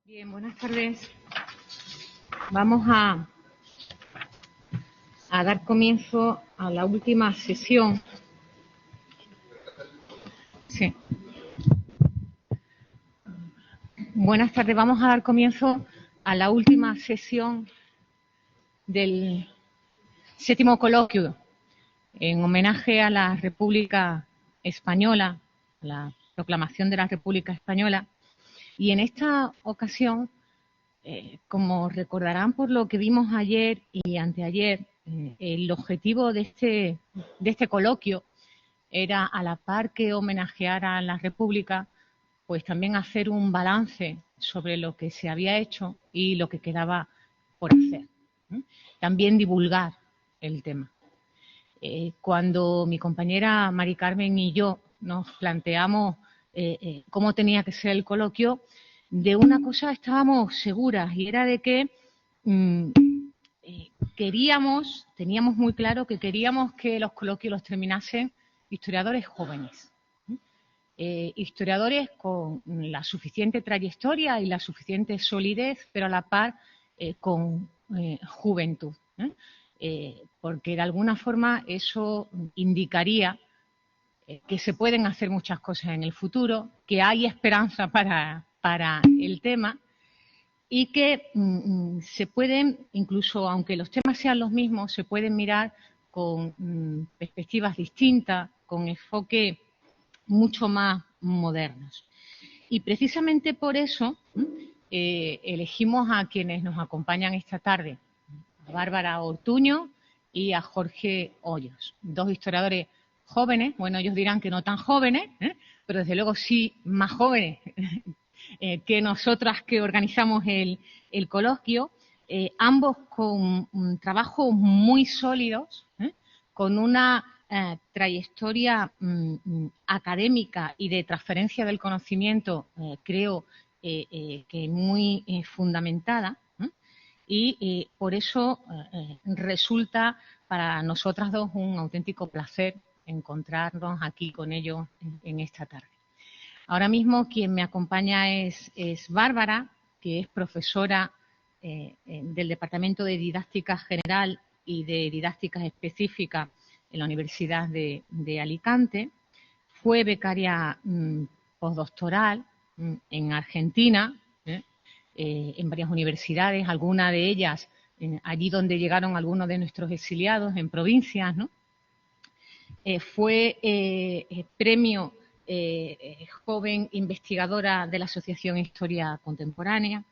Bien, buenas tardes. Vamos a dar comienzo a la última sesión. Sí. Buenas tardes. Vamos a dar comienzo a la última sesión del 7º coloquio en homenaje a la República Española, a la proclamación de la República Española. Y en esta ocasión, como recordarán por lo que vimos ayer y anteayer, el objetivo de este coloquio era, a la par que homenajear a la República, pues también hacer un balance sobre lo que se había hecho y lo que quedaba por hacer. También divulgar el tema. Cuando mi compañera Mari Carmen y yo nos planteamos cómo tenía que ser el coloquio, de una cosa estábamos seguras, y era de que teníamos muy claro que queríamos que los coloquios los terminasen historiadores jóvenes, historiadores con la suficiente trayectoria y la suficiente solidez, pero a la par con juventud, porque de alguna forma eso indicaría que se pueden hacer muchas cosas en el futuro, que hay esperanza para el tema y que se pueden, incluso aunque los temas sean los mismos, se pueden mirar con perspectivas distintas, con enfoque mucho más modernos. Y precisamente por eso elegimos a quienes nos acompañan esta tarde, a Bárbara Ortuño y a Jorge Hoyos, dos historiadores jóvenes. Bueno, ellos dirán que no tan jóvenes, pero desde luego sí más jóvenes que nosotras que organizamos el coloquio, ambos con trabajos muy sólidos, con una trayectoria académica y de transferencia del conocimiento, creo que muy fundamentada, y por eso resulta para nosotras dos un auténtico placer encontrarnos aquí con ellos en esta tarde. Ahora mismo quien me acompaña es Bárbara, que es profesora del Departamento de Didáctica General y de Didáctica Específica en la Universidad de Alicante. Fue becaria postdoctoral en Argentina, en varias universidades, algunas de ellas allí donde llegaron algunos de nuestros exiliados, en provincias, ¿no? Fue premio joven investigadora de la Asociación Historia Contemporánea.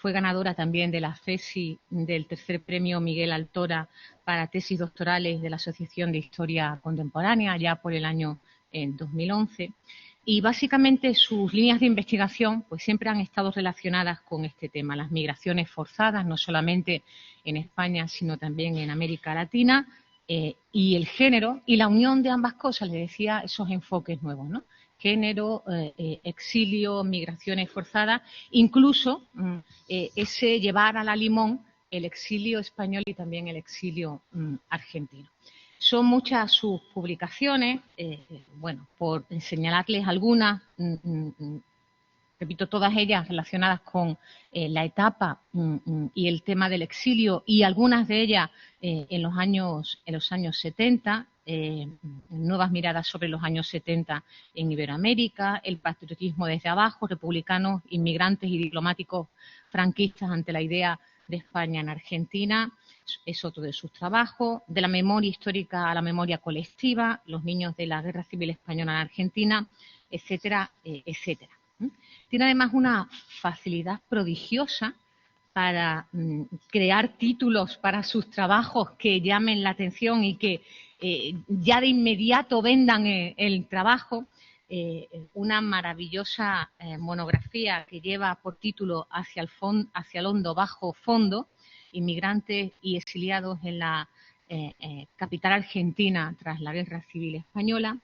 Fue ganadora también de la tesis del tercer premio Miguel Altora para tesis doctorales de la Asociación de Historia Contemporánea, ya por el año 2011. Y básicamente sus líneas de investigación pues siempre han estado relacionadas con este tema, las migraciones forzadas, no solamente en España, sino también en América Latina, y el género, y la unión de ambas cosas, le decía, esos enfoques nuevos, ¿no? Género, exilio, migraciones forzadas, incluso ese llevar a la limón el exilio español y también el exilio argentino. Son muchas sus publicaciones, bueno, por señalarles algunas, repito, todas ellas relacionadas con la etapa y el tema del exilio, y algunas de ellas en los años 70, nuevas miradas sobre los años 70 en Iberoamérica, el patriotismo desde abajo, republicanos, inmigrantes y diplomáticos franquistas ante la idea de España en Argentina, es otro de sus trabajos. De la memoria histórica a la memoria colectiva, los niños de la Guerra Civil Española en Argentina, etcétera, etcétera. Tiene además una facilidad prodigiosa para crear títulos para sus trabajos que llamen la atención y que ya de inmediato vendan el trabajo. Una maravillosa monografía que lleva por título Hacia el hondo bajo fondo, inmigrantes y exiliados en la capital argentina tras la Guerra Civil Española.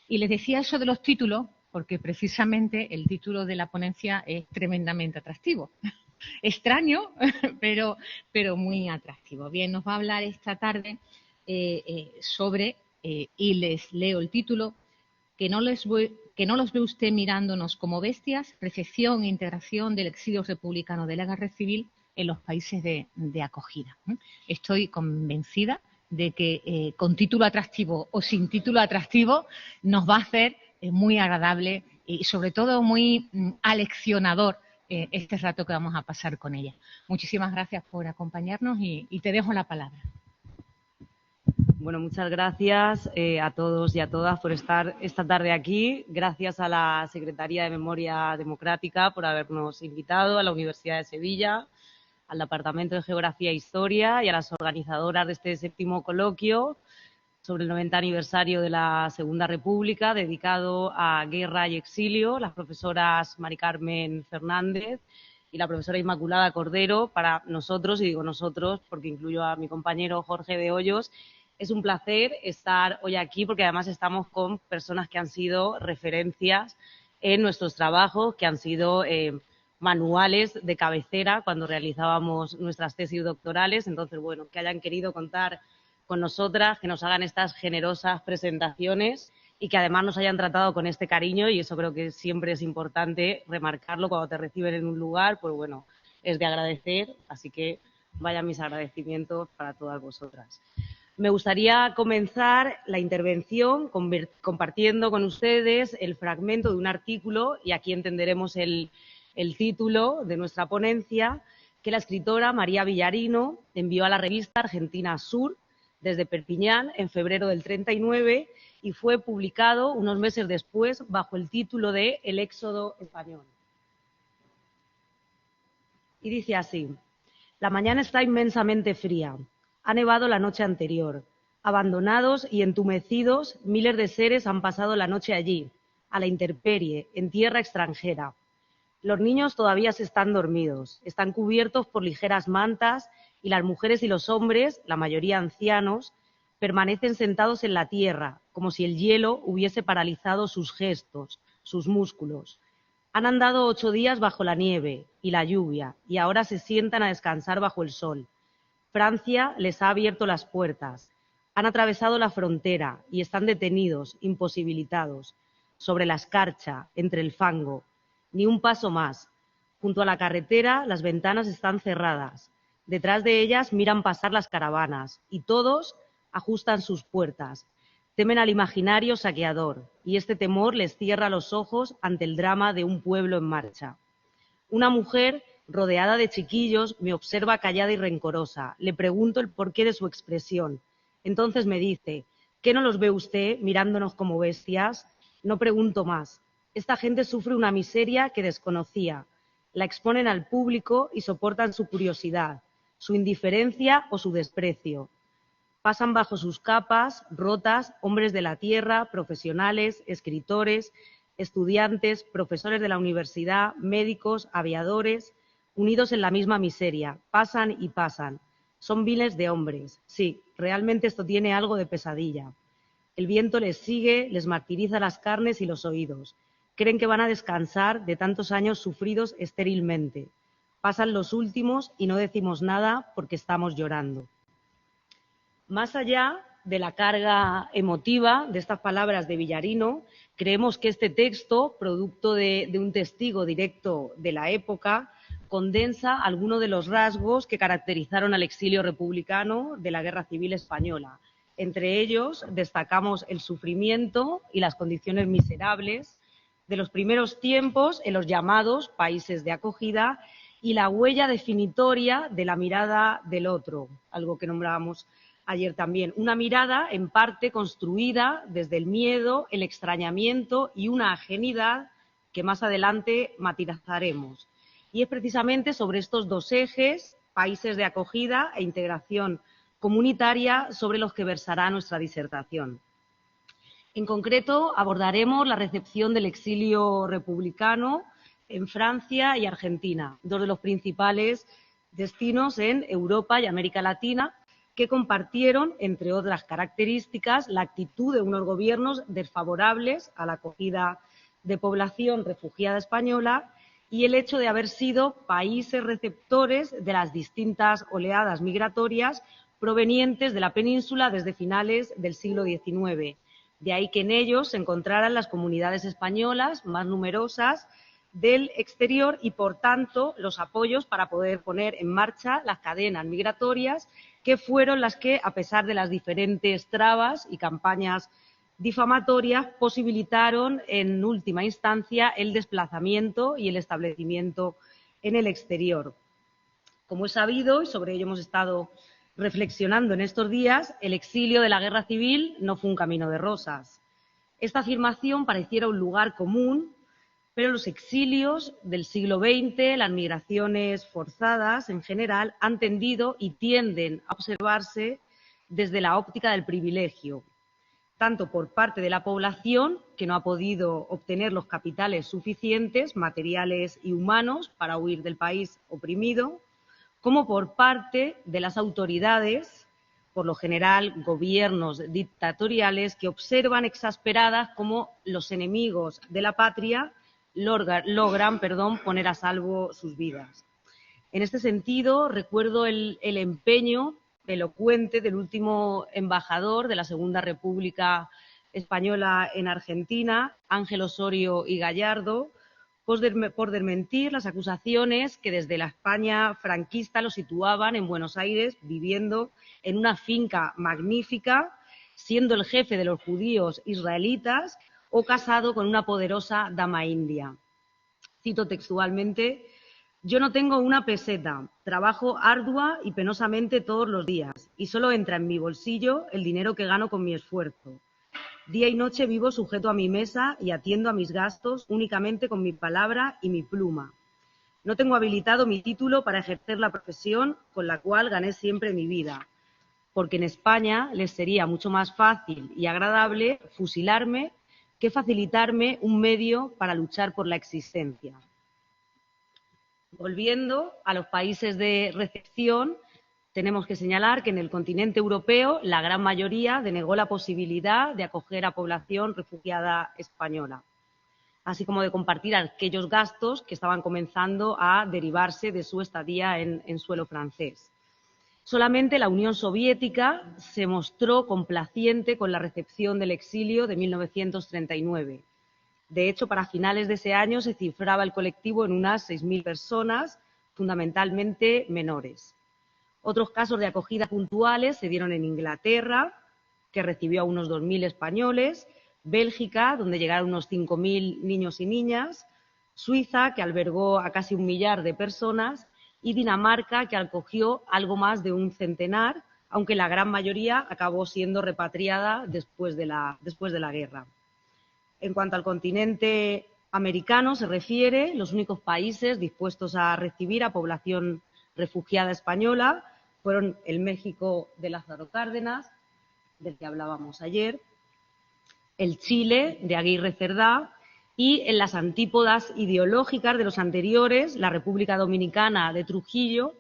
Y les decía eso de los títulos porque precisamente el título de la ponencia es tremendamente atractivo. Extraño, pero muy atractivo. Bien, nos va a hablar esta tarde sobre, y les leo el título, que no les que no los ve usted mirándonos como bestias, recepción e integración del exilio republicano de la guerra civil en los países de acogida. Estoy convencida de que con título atractivo o sin título atractivo nos va a hacer muy agradable y sobre todo muy aleccionador este rato que vamos a pasar con ella. Muchísimas gracias por acompañarnos y te dejo la palabra. Bueno, muchas gracias a todos y a todas por estar esta tarde aquí. Gracias a la Secretaría de Memoria Democrática por habernos invitado, a la Universidad de Sevilla, al Departamento de Geografía e Historia y a las organizadoras de este 7º coloquio sobre el 90 aniversario de la Segunda República, dedicado a guerra y exilio, las profesoras Mari Carmen Fernández y la profesora Inmaculada Cordero. Para nosotros, y digo nosotros porque incluyo a mi compañero Jorge de Hoyos, es un placer estar hoy aquí porque además estamos con personas que han sido referencias en nuestros trabajos, que han sido manuales de cabecera cuando realizábamos nuestras tesis doctorales. Entonces, bueno, que hayan querido contar con nosotras, que nos hagan estas generosas presentaciones y que además nos hayan tratado con este cariño, y eso creo que siempre es importante remarcarlo cuando te reciben en un lugar, pues bueno, es de agradecer, así que vayan mis agradecimientos para todas vosotras. Me gustaría comenzar la intervención compartiendo con ustedes el fragmento de un artículo, y aquí entenderemos el título de nuestra ponencia, que la escritora María Villarino envió a la revista Argentina Sur desde Perpiñán en febrero del 39 y fue publicado unos meses después bajo el título de El éxodo español. Y dice así: la mañana está inmensamente fría. Ha nevado la noche anterior. Abandonados y entumecidos, miles de seres han pasado la noche allí, a la intemperie, en tierra extranjera. Los niños todavía se están dormidos, están cubiertos por ligeras mantas, y las mujeres y los hombres, la mayoría ancianos, permanecen sentados en la tierra, como si el hielo hubiese paralizado sus gestos, sus músculos. Han andado 8 días bajo la nieve y la lluvia, y ahora se sientan a descansar bajo el sol. Francia les ha abierto las puertas. Han atravesado la frontera y están detenidos, imposibilitados, sobre la escarcha, entre el fango. Ni un paso más. Junto a la carretera las ventanas están cerradas. Detrás de ellas miran pasar las caravanas y todos ajustan sus puertas. Temen al imaginario saqueador, y este temor les cierra los ojos ante el drama de un pueblo en marcha. Una mujer rodeada de chiquillos, me observa callada y rencorosa. Le pregunto el porqué de su expresión. Entonces me dice: ¿qué no los ve usted mirándonos como bestias? No pregunto más. Esta gente sufre una miseria que desconocía. La exponen al público y soportan su curiosidad, su indiferencia o su desprecio. Pasan bajo sus capas rotas hombres de la tierra, profesionales, escritores, estudiantes, profesores de la universidad, médicos, aviadores, unidos en la misma miseria. Pasan y pasan. Son miles de hombres. Sí, realmente esto tiene algo de pesadilla. El viento les sigue, les martiriza las carnes y los oídos. Creen que van a descansar de tantos años sufridos estérilmente. Pasan los últimos y no decimos nada porque estamos llorando. Más allá de la carga emotiva de estas palabras de Villarino, creemos que este texto, producto de un testigo directo de la época, condensa algunos de los rasgos que caracterizaron al exilio republicano de la Guerra Civil Española. Entre ellos destacamos el sufrimiento y las condiciones miserables de los primeros tiempos en los llamados países de acogida y la huella definitoria de la mirada del otro, algo que nombrábamos ayer también. Una mirada en parte construida desde el miedo, el extrañamiento y una ajenidad que más adelante matizaremos. Y es precisamente sobre estos dos ejes, países de acogida e integración comunitaria, sobre los que versará nuestra disertación. En concreto, abordaremos la recepción del exilio republicano en Francia y Argentina, dos de los principales destinos en Europa y América Latina, que compartieron, entre otras características, la actitud de unos gobiernos desfavorables a la acogida de población refugiada española y el hecho de haber sido países receptores de las distintas oleadas migratorias provenientes de la península desde finales del siglo XIX, De ahí que en ellos se encontraran las comunidades españolas más numerosas del exterior y, por tanto, los apoyos para poder poner en marcha las cadenas migratorias, que fueron las que, a pesar de las diferentes trabas y campañas difamatorias, posibilitaron en última instancia el desplazamiento y el establecimiento en el exterior. Como es sabido, y sobre ello hemos estado reflexionando en estos días, el exilio de la guerra civil no fue un camino de rosas. Esta afirmación pareciera un lugar común, pero los exilios del siglo XX, las migraciones forzadas en general, han tendido y tienden a observarse desde la óptica del privilegio, tanto por parte de la población, que no ha podido obtener los capitales suficientes, materiales y humanos, para huir del país oprimido, como por parte de las autoridades, por lo general gobiernos dictatoriales, que observan exasperadas cómo los enemigos de la patria logran poner a salvo sus vidas. En este sentido, recuerdo el empeño elocuente del último embajador de la Segunda República Española en Argentina, Ángel Osorio y Gallardo, por desmentir las acusaciones que desde la España franquista lo situaban en Buenos Aires, viviendo en una finca magnífica, siendo el jefe de los judíos israelitas o casado con una poderosa dama india. Cito textualmente: yo no tengo una peseta, trabajo ardua y penosamente todos los días y solo entra en mi bolsillo el dinero que gano con mi esfuerzo. Día y noche vivo sujeto a mi mesa y atiendo a mis gastos únicamente con mi palabra y mi pluma. No tengo habilitado mi título para ejercer la profesión con la cual gané siempre mi vida, porque en España les sería mucho más fácil y agradable fusilarme que facilitarme un medio para luchar por la existencia. Volviendo a los países de recepción, tenemos que señalar que en el continente europeo la gran mayoría denegó la posibilidad de acoger a población refugiada española, así como de compartir aquellos gastos que estaban comenzando a derivarse de su estadía en suelo francés. Solamente la Unión Soviética se mostró complaciente con la recepción del exilio de 1939. De hecho, para finales de ese año se cifraba el colectivo en unas 6.000 personas, fundamentalmente menores. Otros casos de acogida puntuales se dieron en Inglaterra, que recibió a unos 2.000 españoles, Bélgica, donde llegaron unos 5.000 niños y niñas, Suiza, que albergó a casi 1 millar de personas, y Dinamarca, que acogió algo más de un centenar, aunque la gran mayoría acabó siendo repatriada después de la guerra. En cuanto al continente americano se refiere, los únicos países dispuestos a recibir a población refugiada española fueron el México de Lázaro Cárdenas, del que hablábamos ayer, el Chile de Aguirre Cerdá y, en las antípodas ideológicas de los anteriores, la República Dominicana de Trujillo,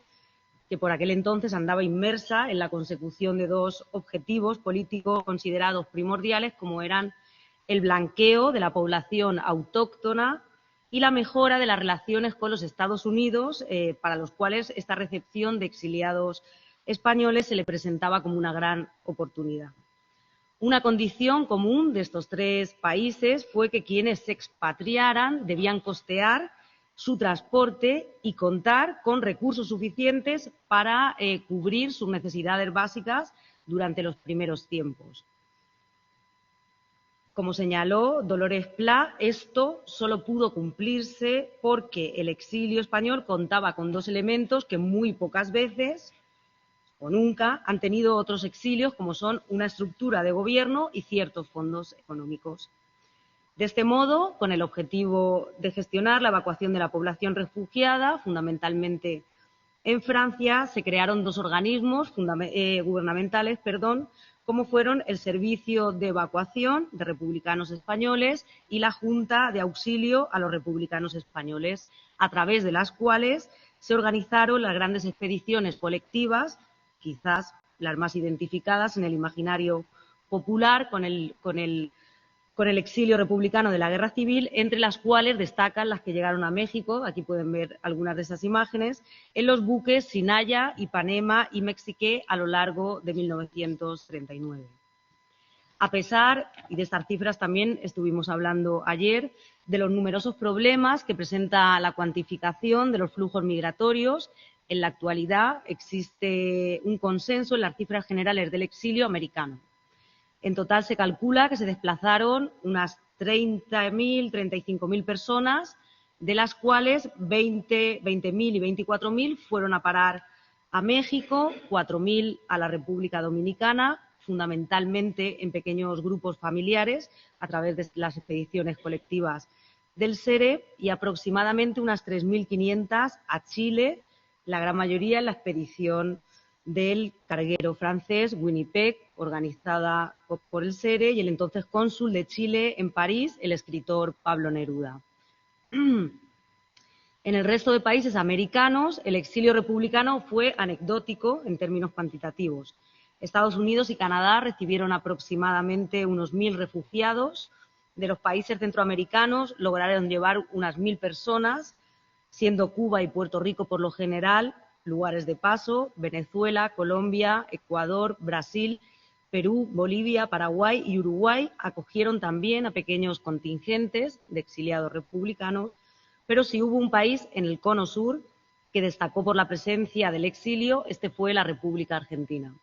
que por aquel entonces andaba inmersa en la consecución de dos objetivos políticos considerados primordiales, como eran el blanqueo de la población autóctona y la mejora de las relaciones con los Estados Unidos, para los cuales esta recepción de exiliados españoles se le presentaba como una gran oportunidad. Una condición común de estos tres países fue que quienes se expatriaran debían costear su transporte y contar con recursos suficientes para cubrir sus necesidades básicas durante los primeros tiempos. Como señaló Dolores Pla, esto solo pudo cumplirse porque el exilio español contaba con dos elementos que muy pocas veces o nunca han tenido otros exilios, como son una estructura de gobierno y ciertos fondos económicos. De este modo, con el objetivo de gestionar la evacuación de la población refugiada, fundamentalmente en Francia, se crearon dos organismos gubernamentales, como fueron el Servicio de Evacuación de Republicanos Españoles y la Junta de Auxilio a los Republicanos Españoles, a través de las cuales se organizaron las grandes expediciones colectivas, quizás las más identificadas en el imaginario popular con el exilio republicano de la Guerra Civil, entre las cuales destacan las que llegaron a México, aquí pueden ver algunas de esas imágenes, en los buques Sinaya, Ipanema y Mexiqué a lo largo de 1939. A pesar, y de estas cifras también estuvimos hablando ayer, de los numerosos problemas que presenta la cuantificación de los flujos migratorios, en la actualidad existe un consenso en las cifras generales del exilio americano. En total se calcula que se desplazaron unas 30.000, 35.000 personas, de las cuales 20.000 y 24.000 fueron a parar a México, 4.000 a la República Dominicana, fundamentalmente en pequeños grupos familiares a través de las expediciones colectivas del SERE, y aproximadamente unas 3.500 a Chile, la gran mayoría en la expedición del carguero francés Winnipeg, organizada por el SERE, y el entonces cónsul de Chile en París, el escritor Pablo Neruda. En el resto de países americanos, el exilio republicano fue anecdótico en términos cuantitativos. Estados Unidos y Canadá recibieron aproximadamente unos 1.000 refugiados. De los países centroamericanos lograron llevar unas 1.000 personas, siendo Cuba y Puerto Rico por lo general lugares de paso. Venezuela, Colombia, Ecuador, Brasil, Perú, Bolivia, Paraguay y Uruguay acogieron también a pequeños contingentes de exiliados republicanos, pero si hubo un país en el cono sur que destacó por la presencia del exilio, este fue la República Argentina.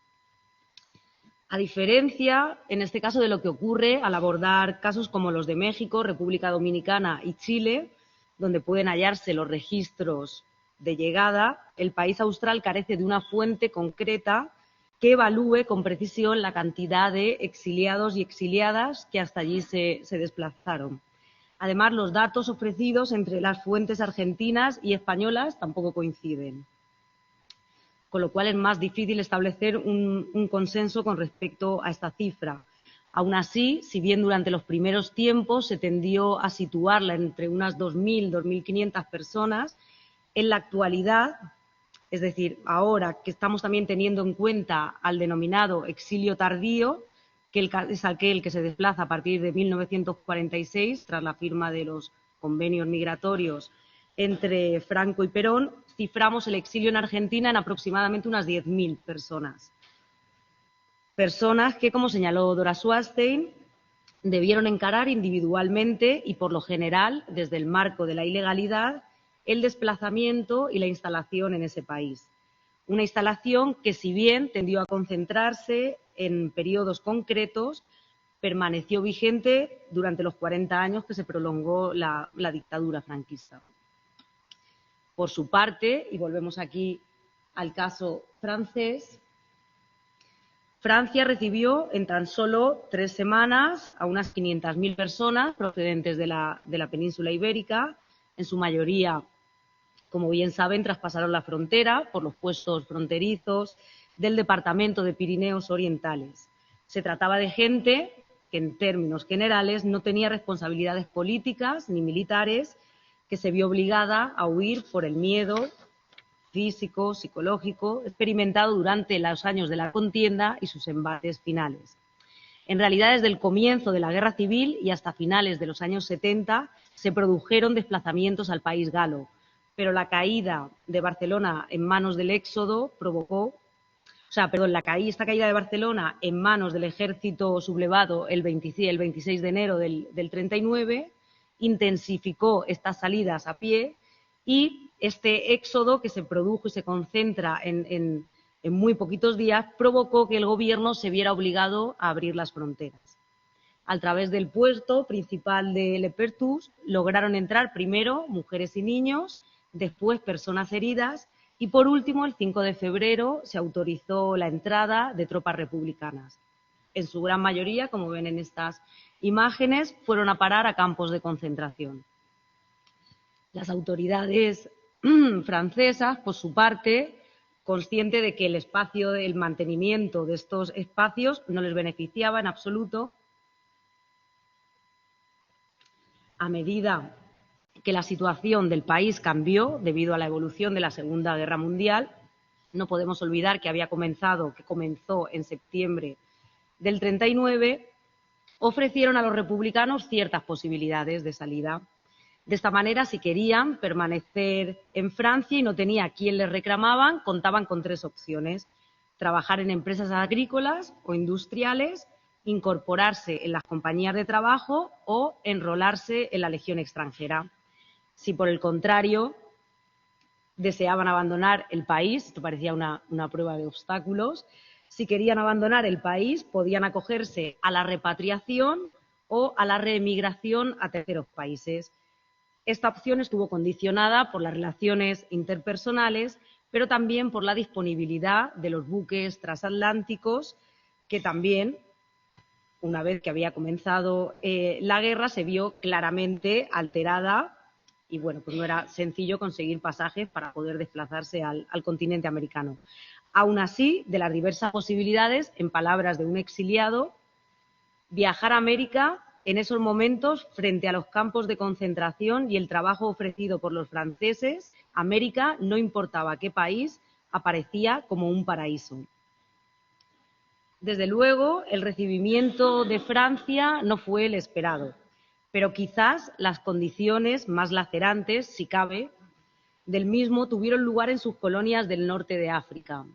A diferencia, en este caso, de lo que ocurre al abordar casos como los de México, República Dominicana y Chile, donde pueden hallarse los registros de llegada, el país austral carece de una fuente concreta que evalúe con precisión la cantidad de exiliados y exiliadas que hasta allí se desplazaron. Además, los datos ofrecidos entre las fuentes argentinas y españolas tampoco coinciden, con lo cual es más difícil establecer un consenso con respecto a esta cifra. Aún así, si bien durante los primeros tiempos se tendió a situarla entre unas 2.000, 2.500 personas, en la actualidad, es decir, ahora que estamos también teniendo en cuenta al denominado exilio tardío, que es aquel que se desplaza a partir de 1946, tras la firma de los convenios migratorios entre Franco y Perón, ciframos el exilio en Argentina en aproximadamente unas 10.000 personas. Personas que, como señaló Dora Schwartzstein, debieron encarar individualmente y, por lo general, desde el marco de la ilegalidad, el desplazamiento y la instalación en ese país. Una instalación que, si bien tendió a concentrarse en periodos concretos, permaneció vigente durante los 40 años que se prolongó la dictadura franquista. Por su parte, y volvemos aquí al caso francés, Francia recibió en tan solo 3 semanas a unas 500.000 personas procedentes de la península ibérica. En su mayoría, como bien saben, traspasaron la frontera por los puestos fronterizos del departamento de Pirineos Orientales. Se trataba de gente que, en términos generales, no tenía responsabilidades políticas ni militares, que se vio obligada a huir por el miedo físico, psicológico, experimentado durante los años de la contienda y sus embates finales. En realidad, desde el comienzo de la Guerra Civil y hasta finales de los años 70, se produjeron desplazamientos al país galo, pero la caída de Barcelona en manos del éxodo provocó, esta caída de Barcelona en manos del ejército sublevado el 26 de enero del 39, intensificó estas salidas a pie, y este éxodo, que se produjo y se concentra en muy poquitos días, provocó que el gobierno se viera obligado a abrir las fronteras. A través del puerto principal de Le Perthus lograron entrar primero mujeres y niños, después personas heridas, y por último, el 5 de febrero, se autorizó la entrada de tropas republicanas. En su gran mayoría, como ven en estas imágenes, fueron a parar a campos de concentración. Las autoridades francesas, por su parte, consciente de que el mantenimiento de estos espacios no les beneficiaba en absoluto, a medida que la situación del país cambió debido a la evolución de la Segunda Guerra Mundial. No podemos olvidar que comenzó en septiembre del 39, ofrecieron a los republicanos ciertas posibilidades de salida. De esta manera, si querían permanecer en Francia y no tenía a quien les reclamaban, contaban con 3 opciones: trabajar en empresas agrícolas o industriales, incorporarse en las compañías de trabajo o enrolarse en la Legión extranjera. Si por el contrario deseaban abandonar el país, esto parecía una prueba de obstáculos, si querían abandonar el país podían acogerse a la repatriación o a la reemigración a terceros países. Esta opción estuvo condicionada por las relaciones interpersonales, pero también por la disponibilidad de los buques transatlánticos, que también, una vez que había comenzado la guerra, se vio claramente alterada y bueno, pues no era sencillo conseguir pasajes para poder desplazarse al continente americano. Aún así, de las diversas posibilidades, en palabras de un exiliado, viajar a América en esos momentos, frente a los campos de concentración y el trabajo ofrecido por los franceses, América, no importaba qué país, aparecía como un paraíso. Desde luego, el recibimiento de Francia no fue el esperado, pero quizás las condiciones más lacerantes, si cabe, del mismo tuvieron lugar en sus colonias del norte de África.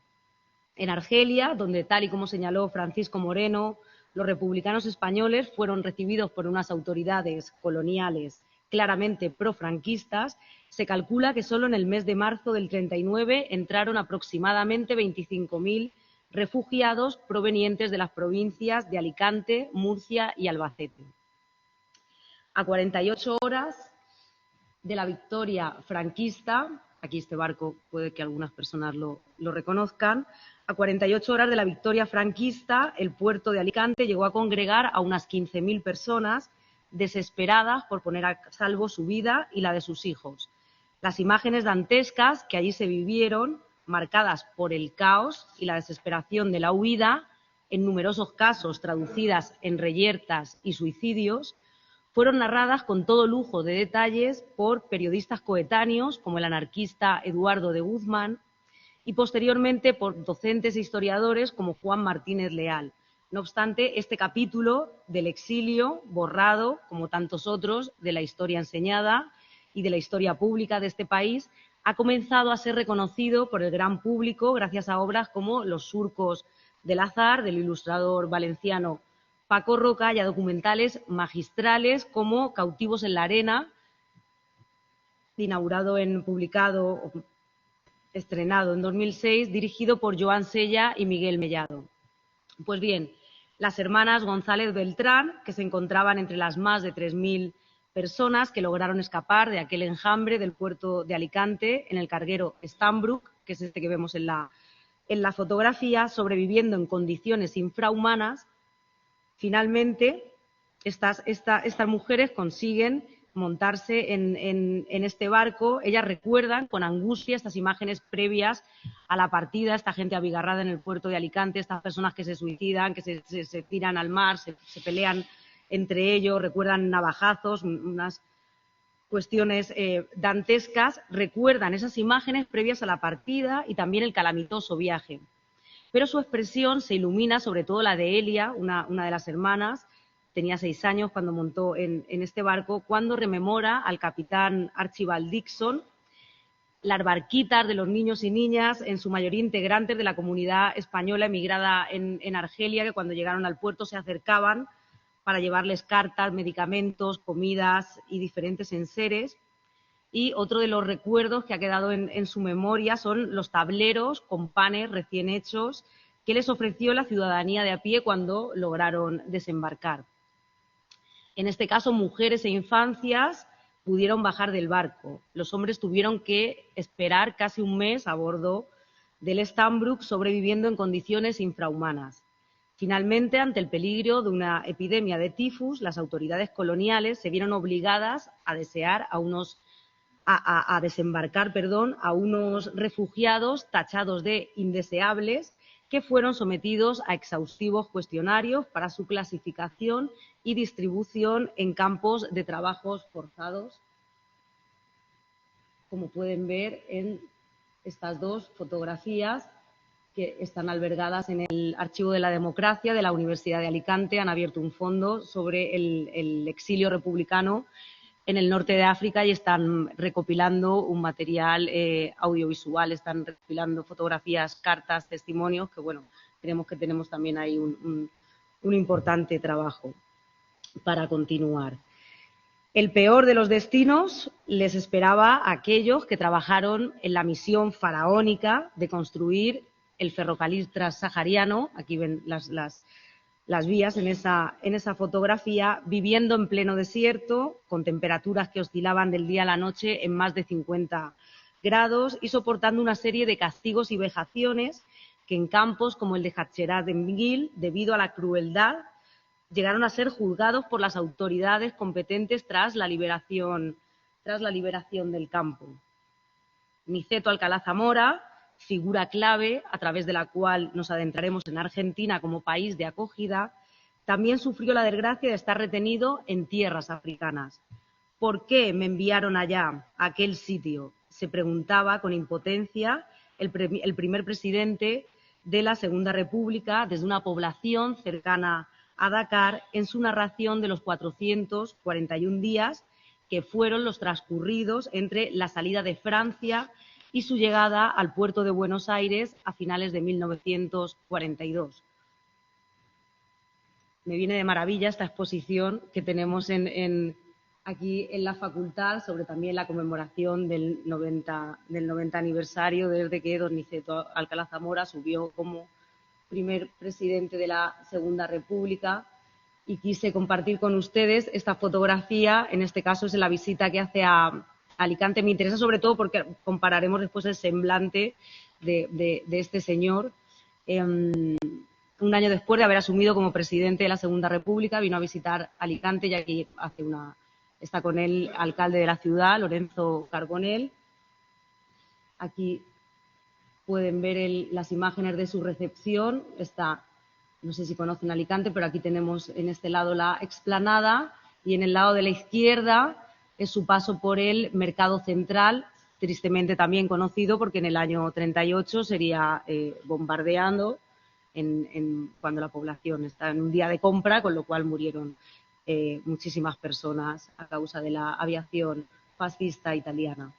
En Argelia, donde, tal y como señaló Francisco Moreno, los republicanos españoles fueron recibidos por unas autoridades coloniales claramente profranquistas, se calcula que solo en el mes de marzo del 39 entraron aproximadamente 25.000 refugiados provenientes de las provincias de Alicante, Murcia y Albacete. A 48 horas de la victoria franquista, aquí este barco puede que algunas personas lo reconozcan, a 48 horas de la victoria franquista, el puerto de Alicante llegó a congregar a unas 15.000 personas desesperadas por poner a salvo su vida y la de sus hijos. Las imágenes dantescas que allí se vivieron, marcadas por el caos y la desesperación de la huida, en numerosos casos traducidas en reyertas y suicidios, fueron narradas con todo lujo de detalles por periodistas coetáneos como el anarquista Eduardo de Guzmán y posteriormente por docentes e historiadores como Juan Martínez Leal. No obstante, este capítulo del exilio, borrado, como tantos otros, de la historia enseñada y de la historia pública de este país, ha comenzado a ser reconocido por el gran público gracias a obras como Los surcos del azar, del ilustrador valenciano Paco Roca, y a documentales magistrales como Cautivos en la arena, estrenado en 2006, dirigido por Joan Sella y Miguel Mellado. Pues bien, las hermanas González Beltrán, que se encontraban entre las más de 3.000 personas que lograron escapar de aquel enjambre del puerto de Alicante en el carguero Stambrook, que es este que vemos en la fotografía, sobreviviendo en condiciones infrahumanas, finalmente estas mujeres consiguen montarse en este barco. Ellas recuerdan con angustia estas imágenes previas a la partida, esta gente abigarrada en el puerto de Alicante, estas personas que se suicidan, que se tiran al mar, se pelean entre ellos, recuerdan navajazos, unas cuestiones dantescas, recuerdan esas imágenes previas a la partida y también el calamitoso viaje. Pero su expresión se ilumina, sobre todo la de Elia, una de las hermanas. Tenía 6 años cuando montó en este barco, cuando rememora al capitán Archibald Dixon, las barquitas de los niños y niñas, en su mayoría integrantes de la comunidad española emigrada en Argelia, que cuando llegaron al puerto se acercaban para llevarles cartas, medicamentos, comidas y diferentes enseres. Y otro de los recuerdos que ha quedado en su memoria son los tableros con panes recién hechos que les ofreció la ciudadanía de a pie cuando lograron desembarcar. En este caso, mujeres e infancias pudieron bajar del barco. Los hombres tuvieron que esperar casi un mes a bordo del Stambrook, sobreviviendo en condiciones infrahumanas. Finalmente, ante el peligro de una epidemia de tifus, las autoridades coloniales se vieron obligadas a desear a desembarcar a unos refugiados tachados de indeseables, que fueron sometidos a exhaustivos cuestionarios para su clasificación y distribución en campos de trabajos forzados, como pueden ver en estas dos fotografías que están albergadas en el Archivo de la Democracia de la Universidad de Alicante. Han abierto un fondo sobre el exilio republicano en el norte de África y están recopilando un material audiovisual, están recopilando fotografías, cartas, testimonios, que bueno, creemos que tenemos también ahí un un importante trabajo para continuar. El peor de los destinos les esperaba a aquellos que trabajaron en la misión faraónica de construir el ferrocarril transsahariano. Aquí ven las vías en esa fotografía, viviendo en pleno desierto, con temperaturas que oscilaban del día a la noche en más de 50 grados y soportando una serie de castigos y vejaciones que en campos como el de Hatcherat en Miguel, debido a la crueldad, llegaron a ser juzgados por las autoridades competentes tras la liberación del campo. Niceto Alcalá Zamora, figura clave a través de la cual nos adentraremos en Argentina como país de acogida, también sufrió la desgracia de estar retenido en tierras africanas. ¿Por qué me enviaron allá, a aquel sitio?, se preguntaba con impotencia el primer presidente de la Segunda República desde una población cercana a Dakar en su narración de los 441 días que fueron los transcurridos entre la salida de Francia y su llegada al puerto de Buenos Aires a finales de 1942. Me viene de maravilla esta exposición que tenemos aquí en la facultad sobre también la conmemoración del 90 aniversario desde que don Niceto Alcalá Zamora subió como primer presidente de la Segunda República, y quise compartir con ustedes esta fotografía. En este caso es la visita que hace a Alicante. Me interesa sobre todo porque compararemos después el semblante de este señor. Un año después de haber asumido como presidente de la Segunda República, vino a visitar Alicante y aquí está con él el alcalde de la ciudad, Lorenzo Carbonell. Aquí pueden ver las imágenes de su recepción. No sé si conocen Alicante, pero aquí tenemos en este lado la explanada y en el lado de la izquierda es su paso por el Mercado Central, tristemente también conocido porque en el año 38 sería bombardeado cuando la población está en un día de compra, con lo cual murieron muchísimas personas a causa de la aviación fascista italiana.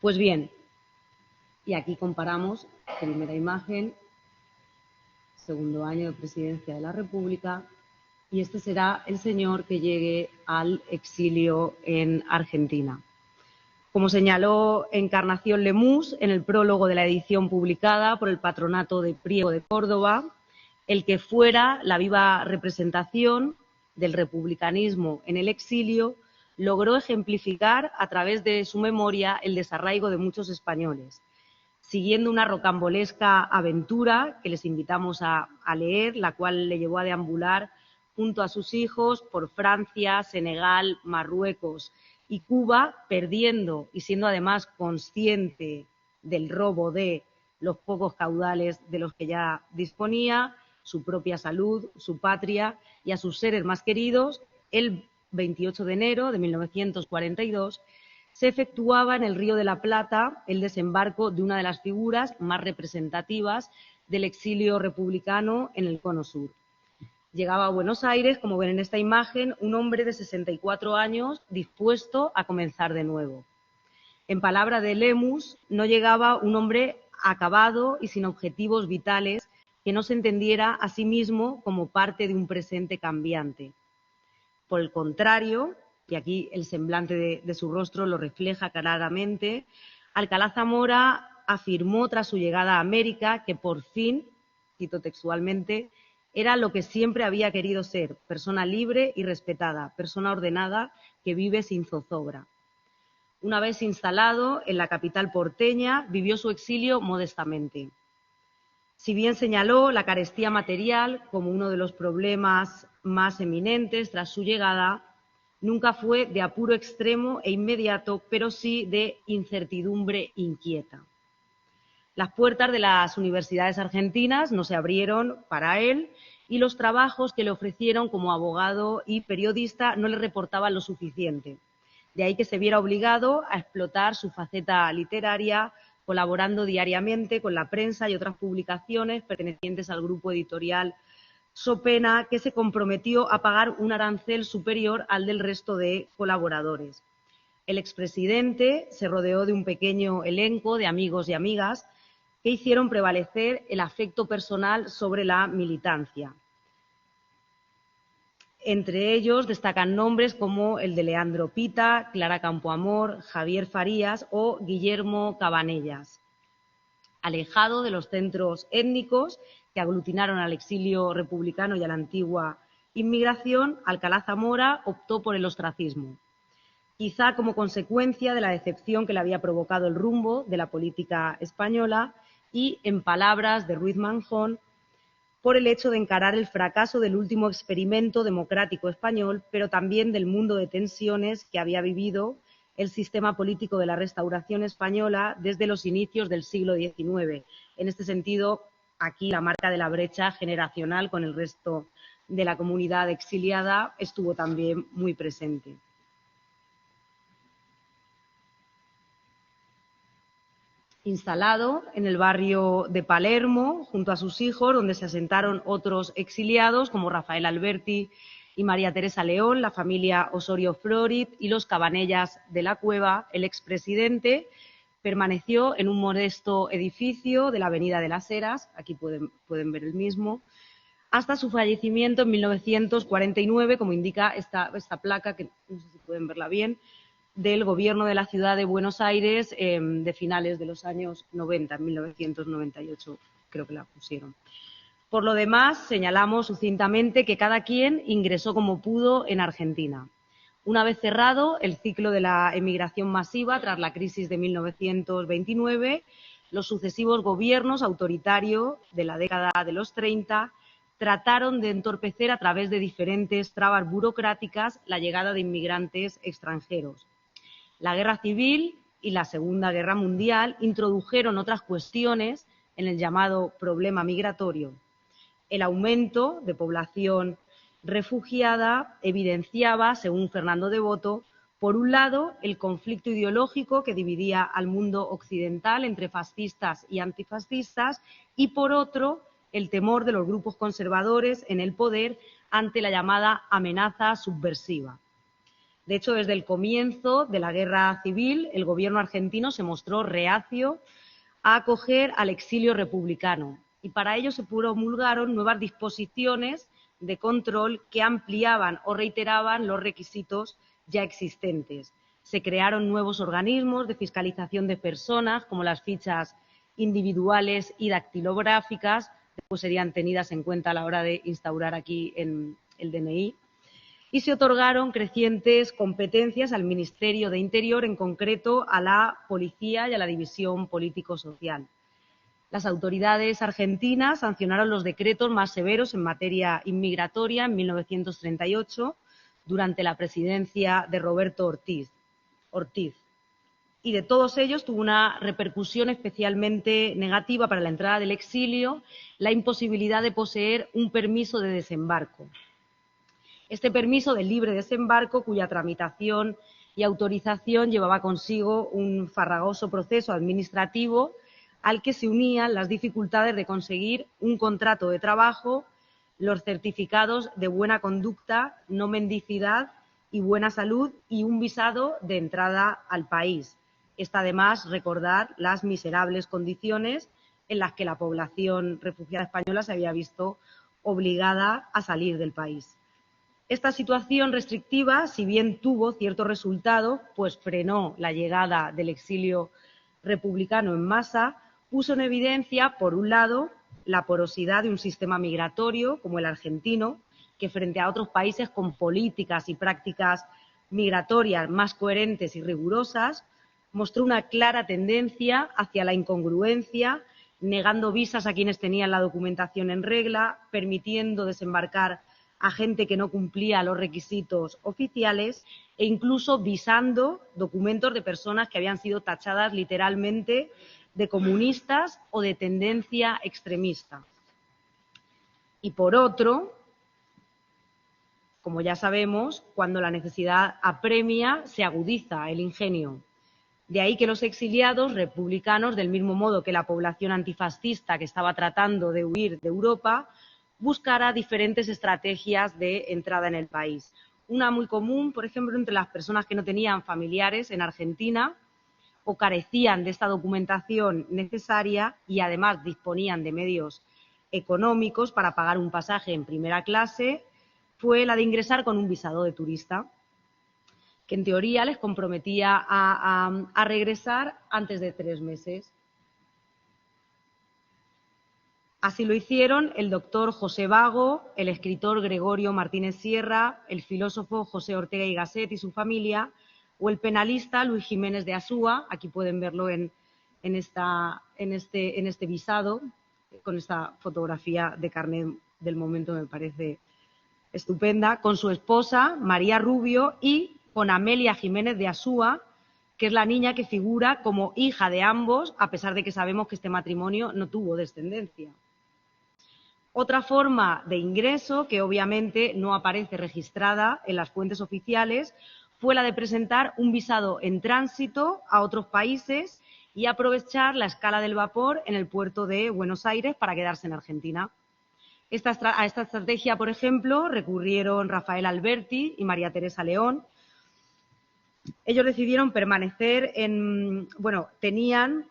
Pues bien, y aquí comparamos, primera imagen, segundo año de presidencia de la República, y este será el señor que llegue al exilio en Argentina. Como señaló Encarnación Lemus en el prólogo de la edición publicada por el Patronato de Priego de Córdoba, el que fuera la viva representación del republicanismo en el exilio, logró ejemplificar a través de su memoria el desarraigo de muchos españoles, siguiendo una rocambolesca aventura que les invitamos a leer, la cual le llevó a deambular junto a sus hijos por Francia, Senegal, Marruecos y Cuba, perdiendo y siendo además consciente del robo de los pocos caudales de los que ya disponía, su propia salud, su patria y a sus seres más queridos. El 28 de enero de 1942 se efectuaba en el Río de la Plata el desembarco de una de las figuras más representativas del exilio republicano en el Cono Sur. Llegaba a Buenos Aires, como ven en esta imagen, un hombre de 64 años dispuesto a comenzar de nuevo. En palabra de Lemus, no llegaba un hombre acabado y sin objetivos vitales que no se entendiera a sí mismo como parte de un presente cambiante. Por el contrario, y aquí el semblante de su rostro lo refleja claramente, Alcalá Zamora afirmó tras su llegada a América que por fin, cito textualmente, era lo que siempre había querido ser: persona libre y respetada, persona ordenada que vive sin zozobra. Una vez instalado en la capital porteña, vivió su exilio modestamente. Si bien señaló la carestía material como uno de los problemas más eminentes tras su llegada, nunca fue de apuro extremo e inmediato, pero sí de incertidumbre inquieta. Las puertas de las universidades argentinas no se abrieron para él y los trabajos que le ofrecieron como abogado y periodista no le reportaban lo suficiente. De ahí que se viera obligado a explotar su faceta literaria, colaborando diariamente con la prensa y otras publicaciones pertenecientes al grupo editorial So Pena, que se comprometió a pagar un arancel superior al del resto de colaboradores. El expresidente se rodeó de un pequeño elenco de amigos y amigas que hicieron prevalecer el afecto personal sobre la militancia. Entre ellos destacan nombres como el de Leandro Pita, Clara Campoamor, Javier Farías o Guillermo Cabanellas. Alejado de los centros étnicos que aglutinaron al exilio republicano y a la antigua inmigración, Alcalá Zamora optó por el ostracismo, quizá como consecuencia de la decepción que le había provocado el rumbo de la política española y, en palabras de Ruiz Manjón, por el hecho de encarar el fracaso del último experimento democrático español, pero también del mundo de tensiones que había vivido el sistema político de la Restauración española desde los inicios del siglo XIX. En este sentido, aquí la marca de la brecha generacional con el resto de la comunidad exiliada estuvo también muy presente. Instalado en el barrio de Palermo, junto a sus hijos, donde se asentaron otros exiliados como Rafael Alberti y María Teresa León, la familia Osorio Florit y los Cabanellas de la Cueva, el expresidente permaneció en un modesto edificio de la Avenida de las Heras, aquí pueden ver el mismo, hasta su fallecimiento en 1949, como indica esta placa, que no sé si pueden verla bien, del Gobierno de la Ciudad de Buenos Aires de finales de los años 90, en 1998 creo que la pusieron. Por lo demás, señalamos sucintamente que cada quien ingresó como pudo en Argentina. Una vez cerrado el ciclo de la emigración masiva tras la crisis de 1929, los sucesivos gobiernos autoritarios de la década de los 30 trataron de entorpecer a través de diferentes trabas burocráticas la llegada de inmigrantes extranjeros. La Guerra Civil y la Segunda Guerra Mundial introdujeron otras cuestiones en el llamado problema migratorio. El aumento de población refugiada evidenciaba, según Fernando Devoto, por un lado, el conflicto ideológico que dividía al mundo occidental entre fascistas y antifascistas y, por otro, el temor de los grupos conservadores en el poder ante la llamada amenaza subversiva. De hecho, desde el comienzo de la Guerra Civil, el gobierno argentino se mostró reacio a acoger al exilio republicano y para ello se promulgaron nuevas disposiciones de control que ampliaban o reiteraban los requisitos ya existentes. Se crearon nuevos organismos de fiscalización de personas, como las fichas individuales y dactilográficas, después serían tenidas en cuenta a la hora de instaurar aquí en el DNI. Y se otorgaron crecientes competencias al Ministerio de Interior, en concreto a la Policía y a la División Político-Social. Las autoridades argentinas sancionaron los decretos más severos en materia inmigratoria en 1938, durante la presidencia de Roberto Ortiz. Y de todos ellos tuvo una repercusión especialmente negativa para la entrada del exilio, la imposibilidad de poseer un permiso de desembarco. Este permiso de libre desembarco, cuya tramitación y autorización llevaba consigo un farragoso proceso administrativo al que se unían las dificultades de conseguir un contrato de trabajo, los certificados de buena conducta, no mendicidad y buena salud y un visado de entrada al país. Está además recordar las miserables condiciones en las que la población refugiada española se había visto obligada a salir del país. Esta situación restrictiva, si bien tuvo ciertos resultados, pues frenó la llegada del exilio republicano en masa, puso en evidencia, por un lado, la porosidad de un sistema migratorio como el argentino, que frente a otros países con políticas y prácticas migratorias más coherentes y rigurosas, mostró una clara tendencia hacia la incongruencia, negando visas a quienes tenían la documentación en regla, permitiendo desembarcar a gente que no cumplía los requisitos oficiales e incluso visando documentos de personas que habían sido tachadas literalmente de comunistas o de tendencia extremista. Y por otro, como ya sabemos, cuando la necesidad apremia, se agudiza el ingenio. De ahí que los exiliados republicanos, del mismo modo que la población antifascista que estaba tratando de huir de Europa, buscara diferentes estrategias de entrada en el país. Una muy común, por ejemplo, entre las personas que no tenían familiares en Argentina o carecían de esta documentación necesaria y además disponían de medios económicos para pagar un pasaje en primera clase, fue la de ingresar con un visado de turista, que en teoría les comprometía a regresar antes de 3 meses. Así lo hicieron el doctor José Vago, el escritor Gregorio Martínez Sierra, el filósofo José Ortega y Gasset y su familia, o el penalista Luis Jiménez de Asúa. Aquí pueden verlo en este visado, con esta fotografía de carnet del momento, me parece estupenda, con su esposa María Rubio y con Amelia Jiménez de Asúa, que es la niña que figura como hija de ambos, a pesar de que sabemos que este matrimonio no tuvo descendencia. Otra forma de ingreso, que obviamente no aparece registrada en las fuentes oficiales, fue la de presentar un visado en tránsito a otros países y aprovechar la escala del vapor en el puerto de Buenos Aires para quedarse en Argentina. A esta estrategia, por ejemplo, recurrieron Rafael Alberti y María Teresa León. Ellos decidieron permanecer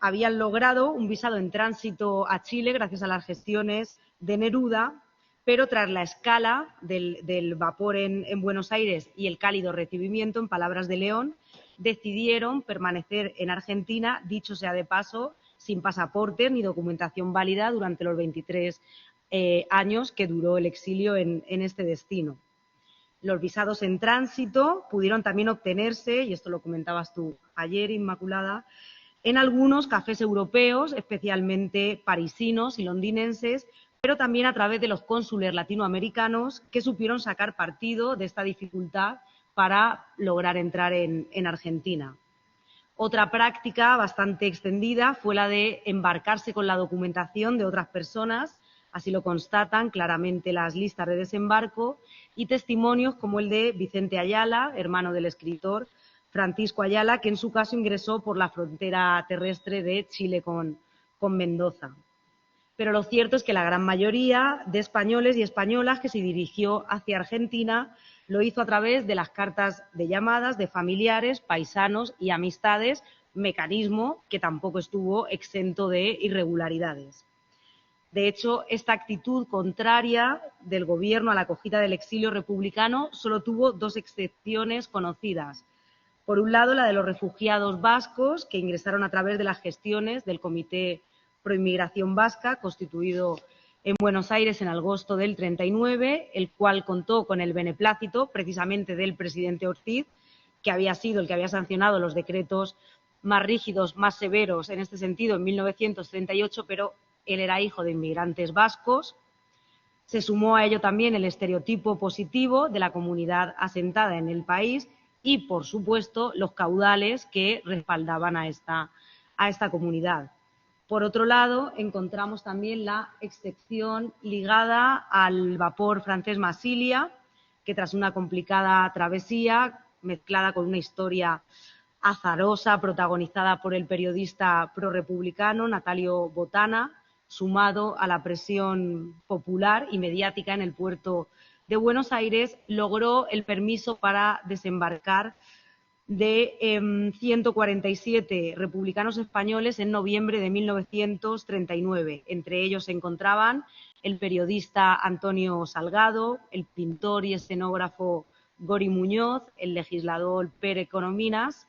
habían logrado un visado en tránsito a Chile gracias a las gestiones de Neruda, pero tras la escala del vapor en Buenos Aires y el cálido recibimiento, en palabras de León, decidieron permanecer en Argentina, dicho sea de paso, sin pasaporte ni documentación válida durante los 23 años que duró el exilio en este destino. Los visados en tránsito pudieron también obtenerse, y esto lo comentabas tú ayer, Inmaculada, en algunos cafés europeos, especialmente parisinos y londinenses, pero también a través de los cónsules latinoamericanos que supieron sacar partido de esta dificultad para lograr entrar en Argentina. Otra práctica bastante extendida fue la de embarcarse con la documentación de otras personas. Así lo constatan claramente las listas de desembarco y testimonios como el de Vicente Ayala, hermano del escritor Francisco Ayala, que en su caso ingresó por la frontera terrestre de Chile con Mendoza. Pero lo cierto es que la gran mayoría de españoles y españolas que se dirigió hacia Argentina lo hizo a través de las cartas de llamadas de familiares, paisanos y amistades, mecanismo que tampoco estuvo exento de irregularidades. De hecho, esta actitud contraria del Gobierno a la acogida del exilio republicano solo tuvo 2 excepciones conocidas. Por un lado, la de los refugiados vascos, que ingresaron a través de las gestiones del Comité Proinmigración Vasca, constituido en Buenos Aires en agosto del 39, el cual contó con el beneplácito precisamente del presidente Ortiz, que había sido el que había sancionado los decretos más rígidos, más severos en este sentido en 1938, pero él era hijo de inmigrantes vascos. Se sumó a ello también el estereotipo positivo de la comunidad asentada en el país y, por supuesto, los caudales que respaldaban a esta comunidad. Por otro lado, encontramos también la excepción ligada al vapor francés Massilia, que tras una complicada travesía, mezclada con una historia azarosa protagonizada por el periodista prorrepublicano Natalio Botana, sumado a la presión popular y mediática en el puerto de Buenos Aires, logró el permiso para desembarcar de 147 republicanos españoles en noviembre de 1939. Entre ellos se encontraban el periodista Antonio Salgado, el pintor y escenógrafo Gori Muñoz, el legislador Pere Corominas,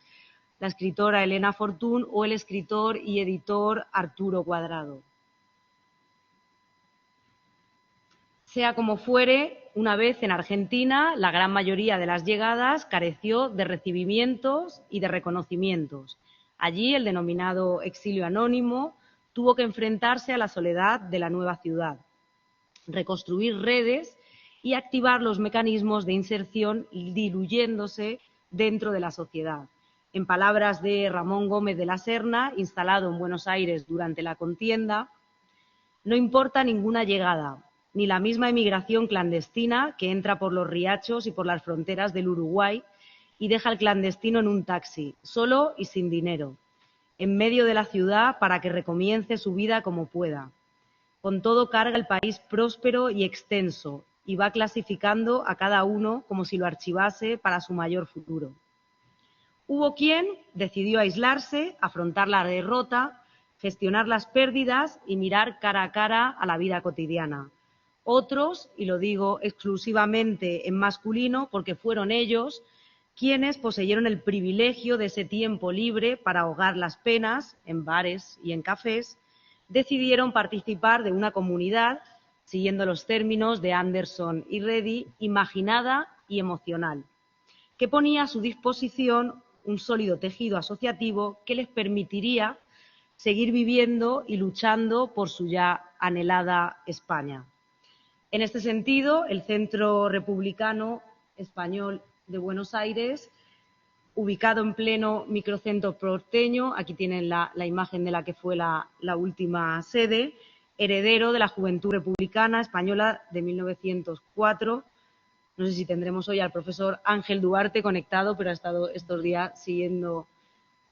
la escritora Elena Fortún o el escritor y editor Arturo Cuadrado. Sea como fuere, una vez en Argentina, la gran mayoría de las llegadas careció de recibimientos y de reconocimientos. Allí, el denominado exilio anónimo tuvo que enfrentarse a la soledad de la nueva ciudad, reconstruir redes y activar los mecanismos de inserción diluyéndose dentro de la sociedad. En palabras de Ramón Gómez de la Serna, instalado en Buenos Aires durante la contienda, no importa ninguna llegada, ni la misma emigración clandestina que entra por los riachos y por las fronteras del Uruguay y deja al clandestino en un taxi, solo y sin dinero, en medio de la ciudad para que recomience su vida como pueda. Con todo carga el país próspero y extenso y va clasificando a cada uno como si lo archivase para su mayor futuro. Hubo quien decidió aislarse, afrontar la derrota, gestionar las pérdidas y mirar cara a cara a la vida cotidiana. Otros, y lo digo exclusivamente en masculino porque fueron ellos quienes poseyeron el privilegio de ese tiempo libre para ahogar las penas en bares y en cafés, decidieron participar de una comunidad, siguiendo los términos de Anderson y Reddy, imaginada y emocional, que ponía a su disposición un sólido tejido asociativo que les permitiría seguir viviendo y luchando por su ya anhelada España. En este sentido, el Centro Republicano Español de Buenos Aires, ubicado en pleno microcentro porteño, aquí tienen la imagen de la que fue la última sede, heredero de la Juventud Republicana Española de 1904. No sé si tendremos hoy al profesor Ángel Duarte conectado, pero ha estado estos días siguiendo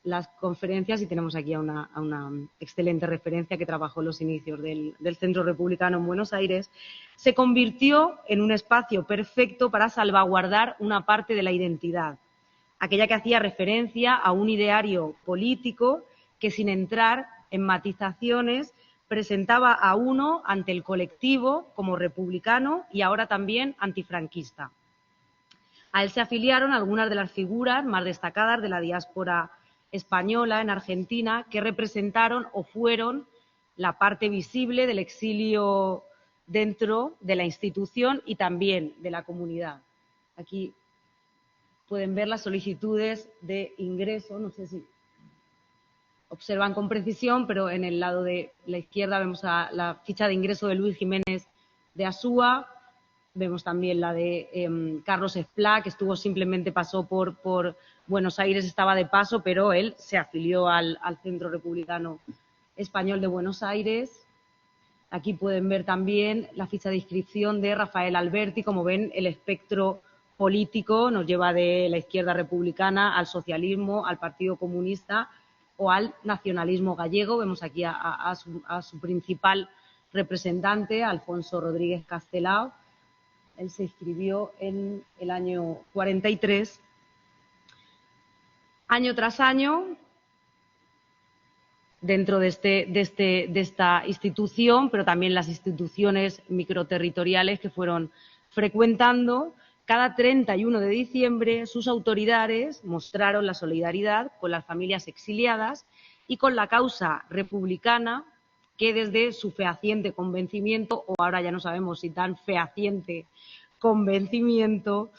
las conferencias y tenemos aquí a una excelente referencia que trabajó en los inicios del Centro Republicano en Buenos Aires. Se convirtió en un espacio perfecto para salvaguardar una parte de la identidad, aquella que hacía referencia a un ideario político que, sin entrar en matizaciones, presentaba a uno ante el colectivo como republicano y ahora también antifranquista. A él se afiliaron algunas de las figuras más destacadas de la diáspora española en Argentina, que representaron o fueron la parte visible del exilio dentro de la institución y también de la comunidad. Aquí pueden ver las solicitudes de ingreso, no sé si observan con precisión, pero en el lado de la izquierda vemos la ficha de ingreso de Luis Jiménez de Asúa, vemos también la de Carlos Esplá, que pasó por Buenos Aires, estaba de paso, pero él se afilió al Centro Republicano Español de Buenos Aires. Aquí pueden ver también la ficha de inscripción de Rafael Alberti. Como ven, el espectro político nos lleva de la izquierda republicana al socialismo, al Partido Comunista o al nacionalismo gallego. Vemos aquí a su principal representante, Alfonso Rodríguez Castelao. Él se inscribió en el año 43. Año tras año, dentro de esta institución, pero también las instituciones microterritoriales que fueron frecuentando, cada 31 de diciembre sus autoridades mostraron la solidaridad con las familias exiliadas y con la causa republicana, que desde su fehaciente convencimiento, o ahora ya no sabemos si tan fehaciente convencimiento,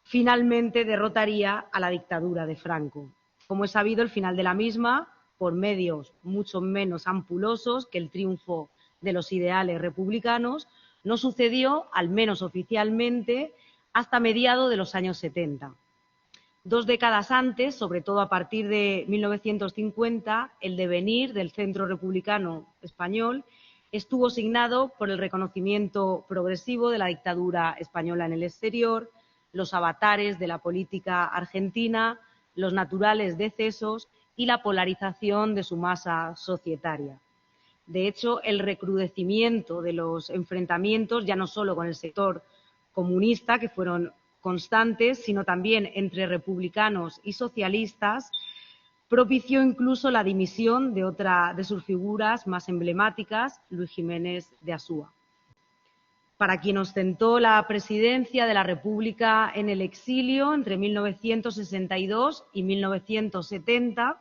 finalmente derrotaría a la dictadura de Franco. Como es sabido, el final de la misma, por medios mucho menos ampulosos que el triunfo de los ideales republicanos, no sucedió, al menos oficialmente, hasta mediados de los años 70. 2 décadas antes, sobre todo a partir de 1950, el devenir del Centro Republicano Español estuvo signado por el reconocimiento progresivo de la dictadura española en el exterior, los avatares de la política argentina, los naturales decesos y la polarización de su masa societaria. De hecho, el recrudecimiento de los enfrentamientos, ya no solo con el sector comunista, que fueron constantes, sino también entre republicanos y socialistas, propició incluso la dimisión de otra de sus figuras más emblemáticas, Luis Jiménez de Asúa. Para quien ostentó la presidencia de la República en el exilio entre 1962 y 1970,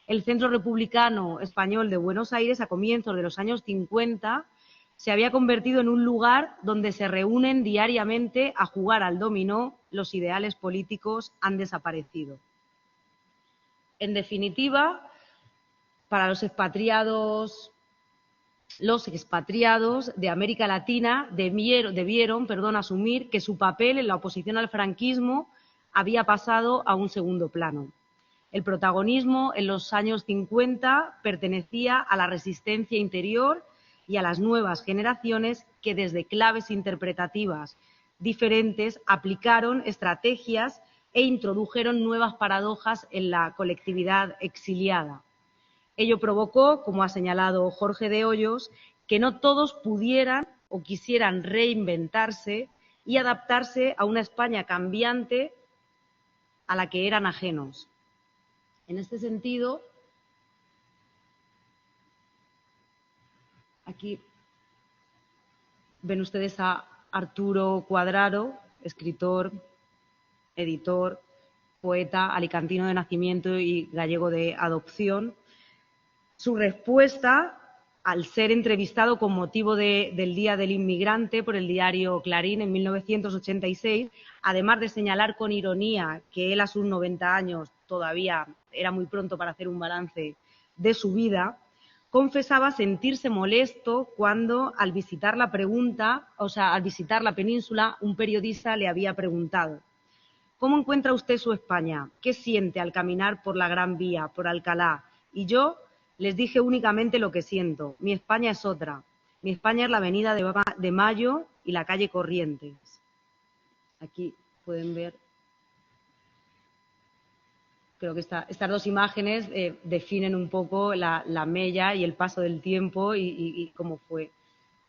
el Centro Republicano Español de Buenos Aires, a comienzos de los años 50, se había convertido en un lugar donde se reúnen diariamente a jugar al dominó. Los ideales políticos han desaparecido. En definitiva, para los expatriados de América Latina debieron asumir que su papel en la oposición al franquismo había pasado a un segundo plano. El protagonismo en los años 50 pertenecía a la resistencia interior y a las nuevas generaciones que, desde claves interpretativas diferentes, aplicaron estrategias e introdujeron nuevas paradojas en la colectividad exiliada. Ello provocó, como ha señalado Jorge de Hoyos, que no todos pudieran o quisieran reinventarse y adaptarse a una España cambiante a la que eran ajenos. En este sentido, aquí ven ustedes a Arturo Cuadrado, escritor, editor, poeta, alicantino de nacimiento y gallego de adopción. Su respuesta, al ser entrevistado con motivo del Día del Inmigrante por el diario Clarín en 1986, además de señalar con ironía que él a sus 90 años todavía era muy pronto para hacer un balance de su vida, confesaba sentirse molesto cuando al visitar la península, un periodista le había preguntado: ¿cómo encuentra usted su España? ¿Qué siente al caminar por la Gran Vía, por Alcalá? Y yo les dije únicamente lo que siento. Mi España es otra. Mi España es la Avenida de Mayo y la calle Corrientes. Aquí pueden ver. Creo que estas dos imágenes definen un poco la mella y el paso del tiempo y cómo fue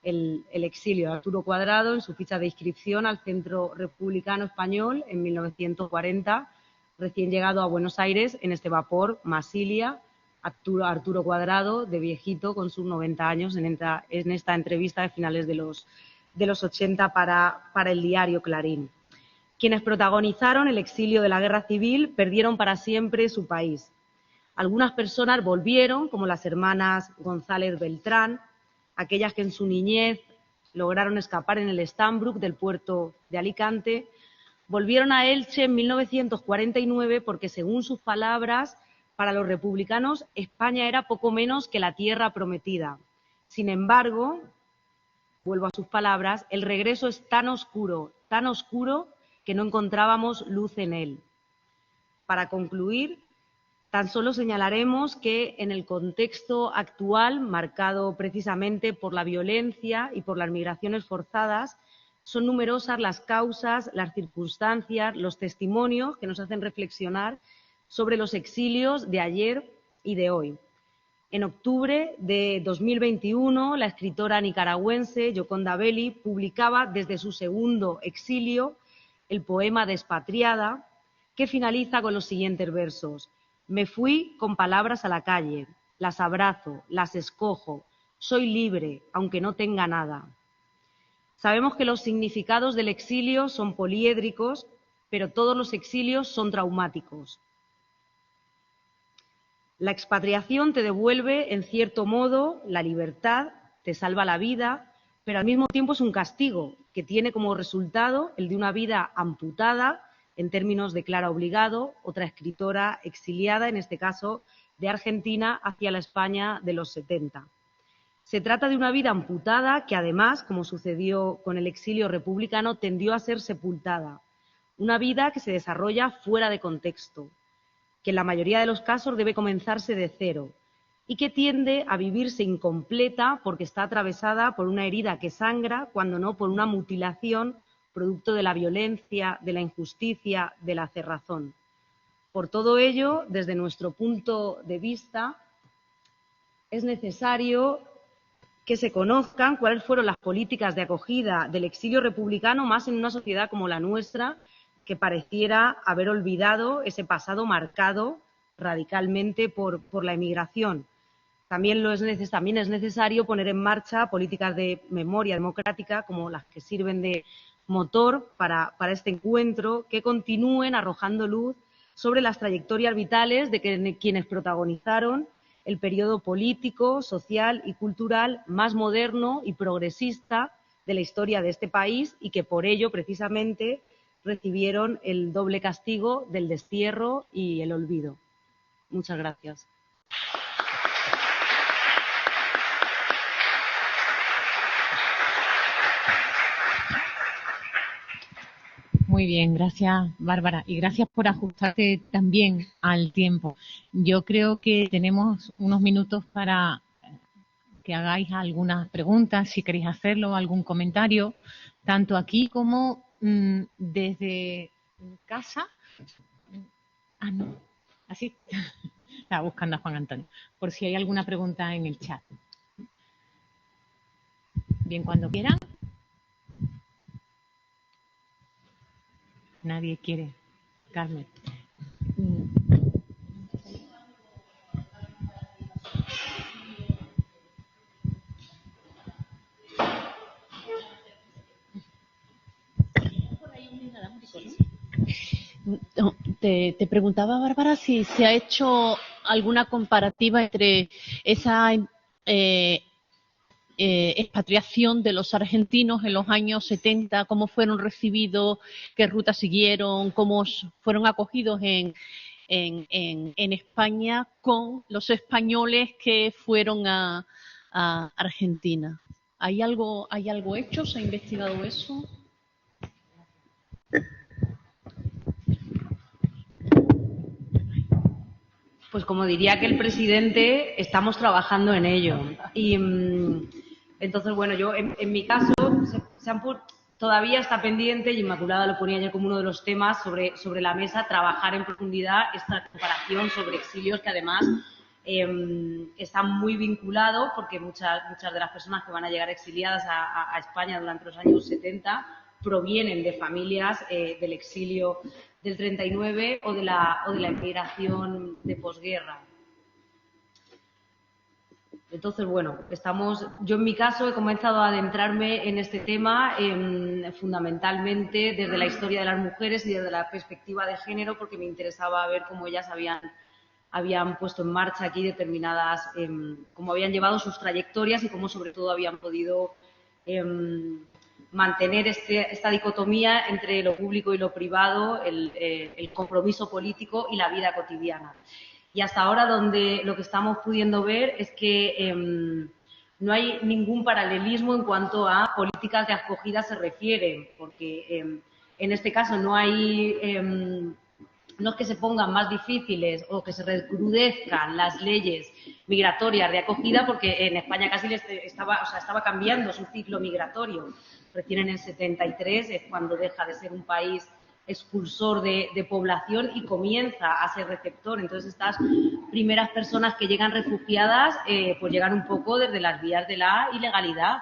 el exilio de Arturo Cuadrado en su ficha de inscripción al Centro Republicano Español en 1940, recién llegado a Buenos Aires en este vapor Masilia. Arturo Cuadrado, de viejito, con sus 90 años, en esta entrevista de finales de los 80 para el diario Clarín. Quienes protagonizaron el exilio de la Guerra Civil perdieron para siempre su país. Algunas personas volvieron, como las hermanas González Beltrán, aquellas que en su niñez lograron escapar en el Stambrook del puerto de Alicante, volvieron a Elche en 1949 porque, según sus palabras, para los republicanos España era poco menos que la tierra prometida. Sin embargo, vuelvo a sus palabras, el regreso es tan oscuro que no encontrábamos luz en él. Para concluir, tan solo señalaremos que en el contexto actual, marcado precisamente por la violencia y por las migraciones forzadas, son numerosas las causas, las circunstancias, los testimonios que nos hacen reflexionar sobre los exilios de ayer y de hoy. En octubre de 2021, la escritora nicaragüense Yoconda Belli publicaba desde su segundo exilio el poema Despatriada, que finaliza con los siguientes versos: me fui con palabras a la calle, las abrazo, las escojo, soy libre, aunque no tenga nada. Sabemos que los significados del exilio son poliédricos, pero todos los exilios son traumáticos. La expatriación te devuelve, en cierto modo, la libertad, te salva la vida, pero al mismo tiempo es un castigo que tiene como resultado el de una vida amputada en términos de Clara Obligado, otra escritora exiliada, en este caso de Argentina, hacia la España de los 70. Se trata de una vida amputada que, además, como sucedió con el exilio republicano, tendió a ser sepultada. Una vida que se desarrolla fuera de contexto, que en la mayoría de los casos debe comenzarse de cero y que tiende a vivirse incompleta porque está atravesada por una herida que sangra, cuando no por una mutilación producto de la violencia, de la injusticia, de la cerrazón. Por todo ello, desde nuestro punto de vista, es necesario que se conozcan cuáles fueron las políticas de acogida del exilio republicano, más en una sociedad como la nuestra, que pareciera haber olvidado ese pasado marcado radicalmente por la emigración. También es necesario poner en marcha políticas de memoria democrática, como las que sirven de motor para este encuentro, que continúen arrojando luz sobre las trayectorias vitales de quienes protagonizaron el periodo político, social y cultural más moderno y progresista de la historia de este país, y que por ello, precisamente, recibieron el doble castigo del destierro y el olvido. Muchas gracias. Muy bien, gracias, Bárbara, y gracias por ajustarte también al tiempo. Yo creo que tenemos unos minutos para que hagáis algunas preguntas, si queréis hacerlo, algún comentario, tanto aquí como desde casa. Ah, no, así. Estaba buscando a Juan Antonio, por si hay alguna pregunta en el chat. Bien, cuando quieran. Nadie quiere. Carmen. No, te preguntaba, Bárbara, si se ha hecho alguna comparativa entre esa expatriación de los argentinos en los años 70, cómo fueron recibidos, qué ruta siguieron, cómo fueron acogidos en España con los españoles que fueron a Argentina. ¿Hay algo hecho? ¿Se ha investigado eso? Pues como diría que el presidente, estamos trabajando en ello. Y entonces, bueno, yo en mi caso todavía está pendiente, y Inmaculada lo ponía ayer como uno de los temas sobre la mesa, trabajar en profundidad esta comparación sobre exilios que además están muy vinculados, porque muchas de las personas que van a llegar exiliadas a España durante los años 70 provienen de familias del exilio del 39 o de la inmigración de posguerra. Entonces, bueno, yo en mi caso he comenzado a adentrarme en este tema fundamentalmente desde la historia de las mujeres y desde la perspectiva de género, porque me interesaba ver cómo ellas habían puesto en marcha aquí determinadas, cómo habían llevado sus trayectorias y cómo sobre todo habían podido mantener esta dicotomía entre lo público y lo privado, el compromiso político y la vida cotidiana. Y hasta ahora lo que estamos pudiendo ver es que no hay ningún paralelismo en cuanto a políticas de acogida se refiere, porque en este caso no es que se pongan más difíciles o que se recrudezcan las leyes migratorias de acogida, porque en España casi estaba cambiando su ciclo migratorio. Recién en el 73 es cuando deja de ser un país expulsor de población y comienza a ser receptor. Entonces, estas primeras personas que llegan refugiadas, pues llegan un poco desde las vías de la ilegalidad,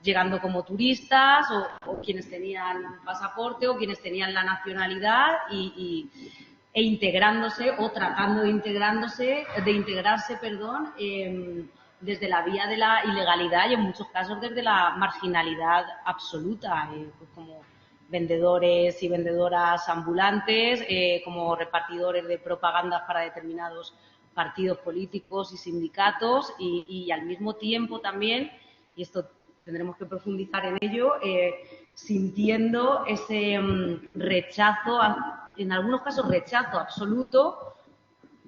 llegando como turistas o quienes tenían pasaporte o quienes tenían la nacionalidad e integrándose o tratando de integrarse, desde la vía de la ilegalidad y en muchos casos desde la marginalidad absoluta, pues como vendedores y vendedoras ambulantes, como repartidores de propagandas para determinados partidos políticos y sindicatos y al mismo tiempo también, y esto tendremos que profundizar en ello, sintiendo ese rechazo, en algunos casos rechazo absoluto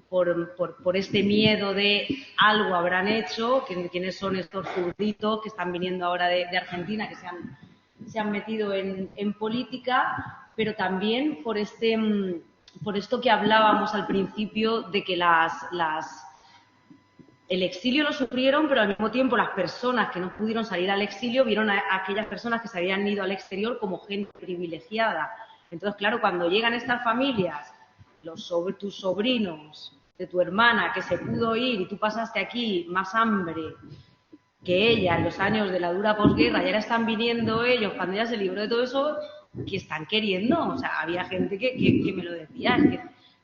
por este miedo de algo habrán hecho, quiénes son estos zurditos que están viniendo ahora de Argentina, que se han metido en política, pero también por esto que hablábamos al principio de que el exilio lo sufrieron, pero al mismo tiempo las personas que no pudieron salir al exilio vieron a aquellas personas que se habían ido al exterior como gente privilegiada. Entonces, claro, cuando llegan estas familias, tus sobrinos de tu hermana que se pudo ir y tú pasaste aquí más hambre que ella en los años de la dura posguerra, y ahora están viniendo ellos cuando ella se libró de todo eso, que están queriendo. O sea, había gente que me lo decía, es que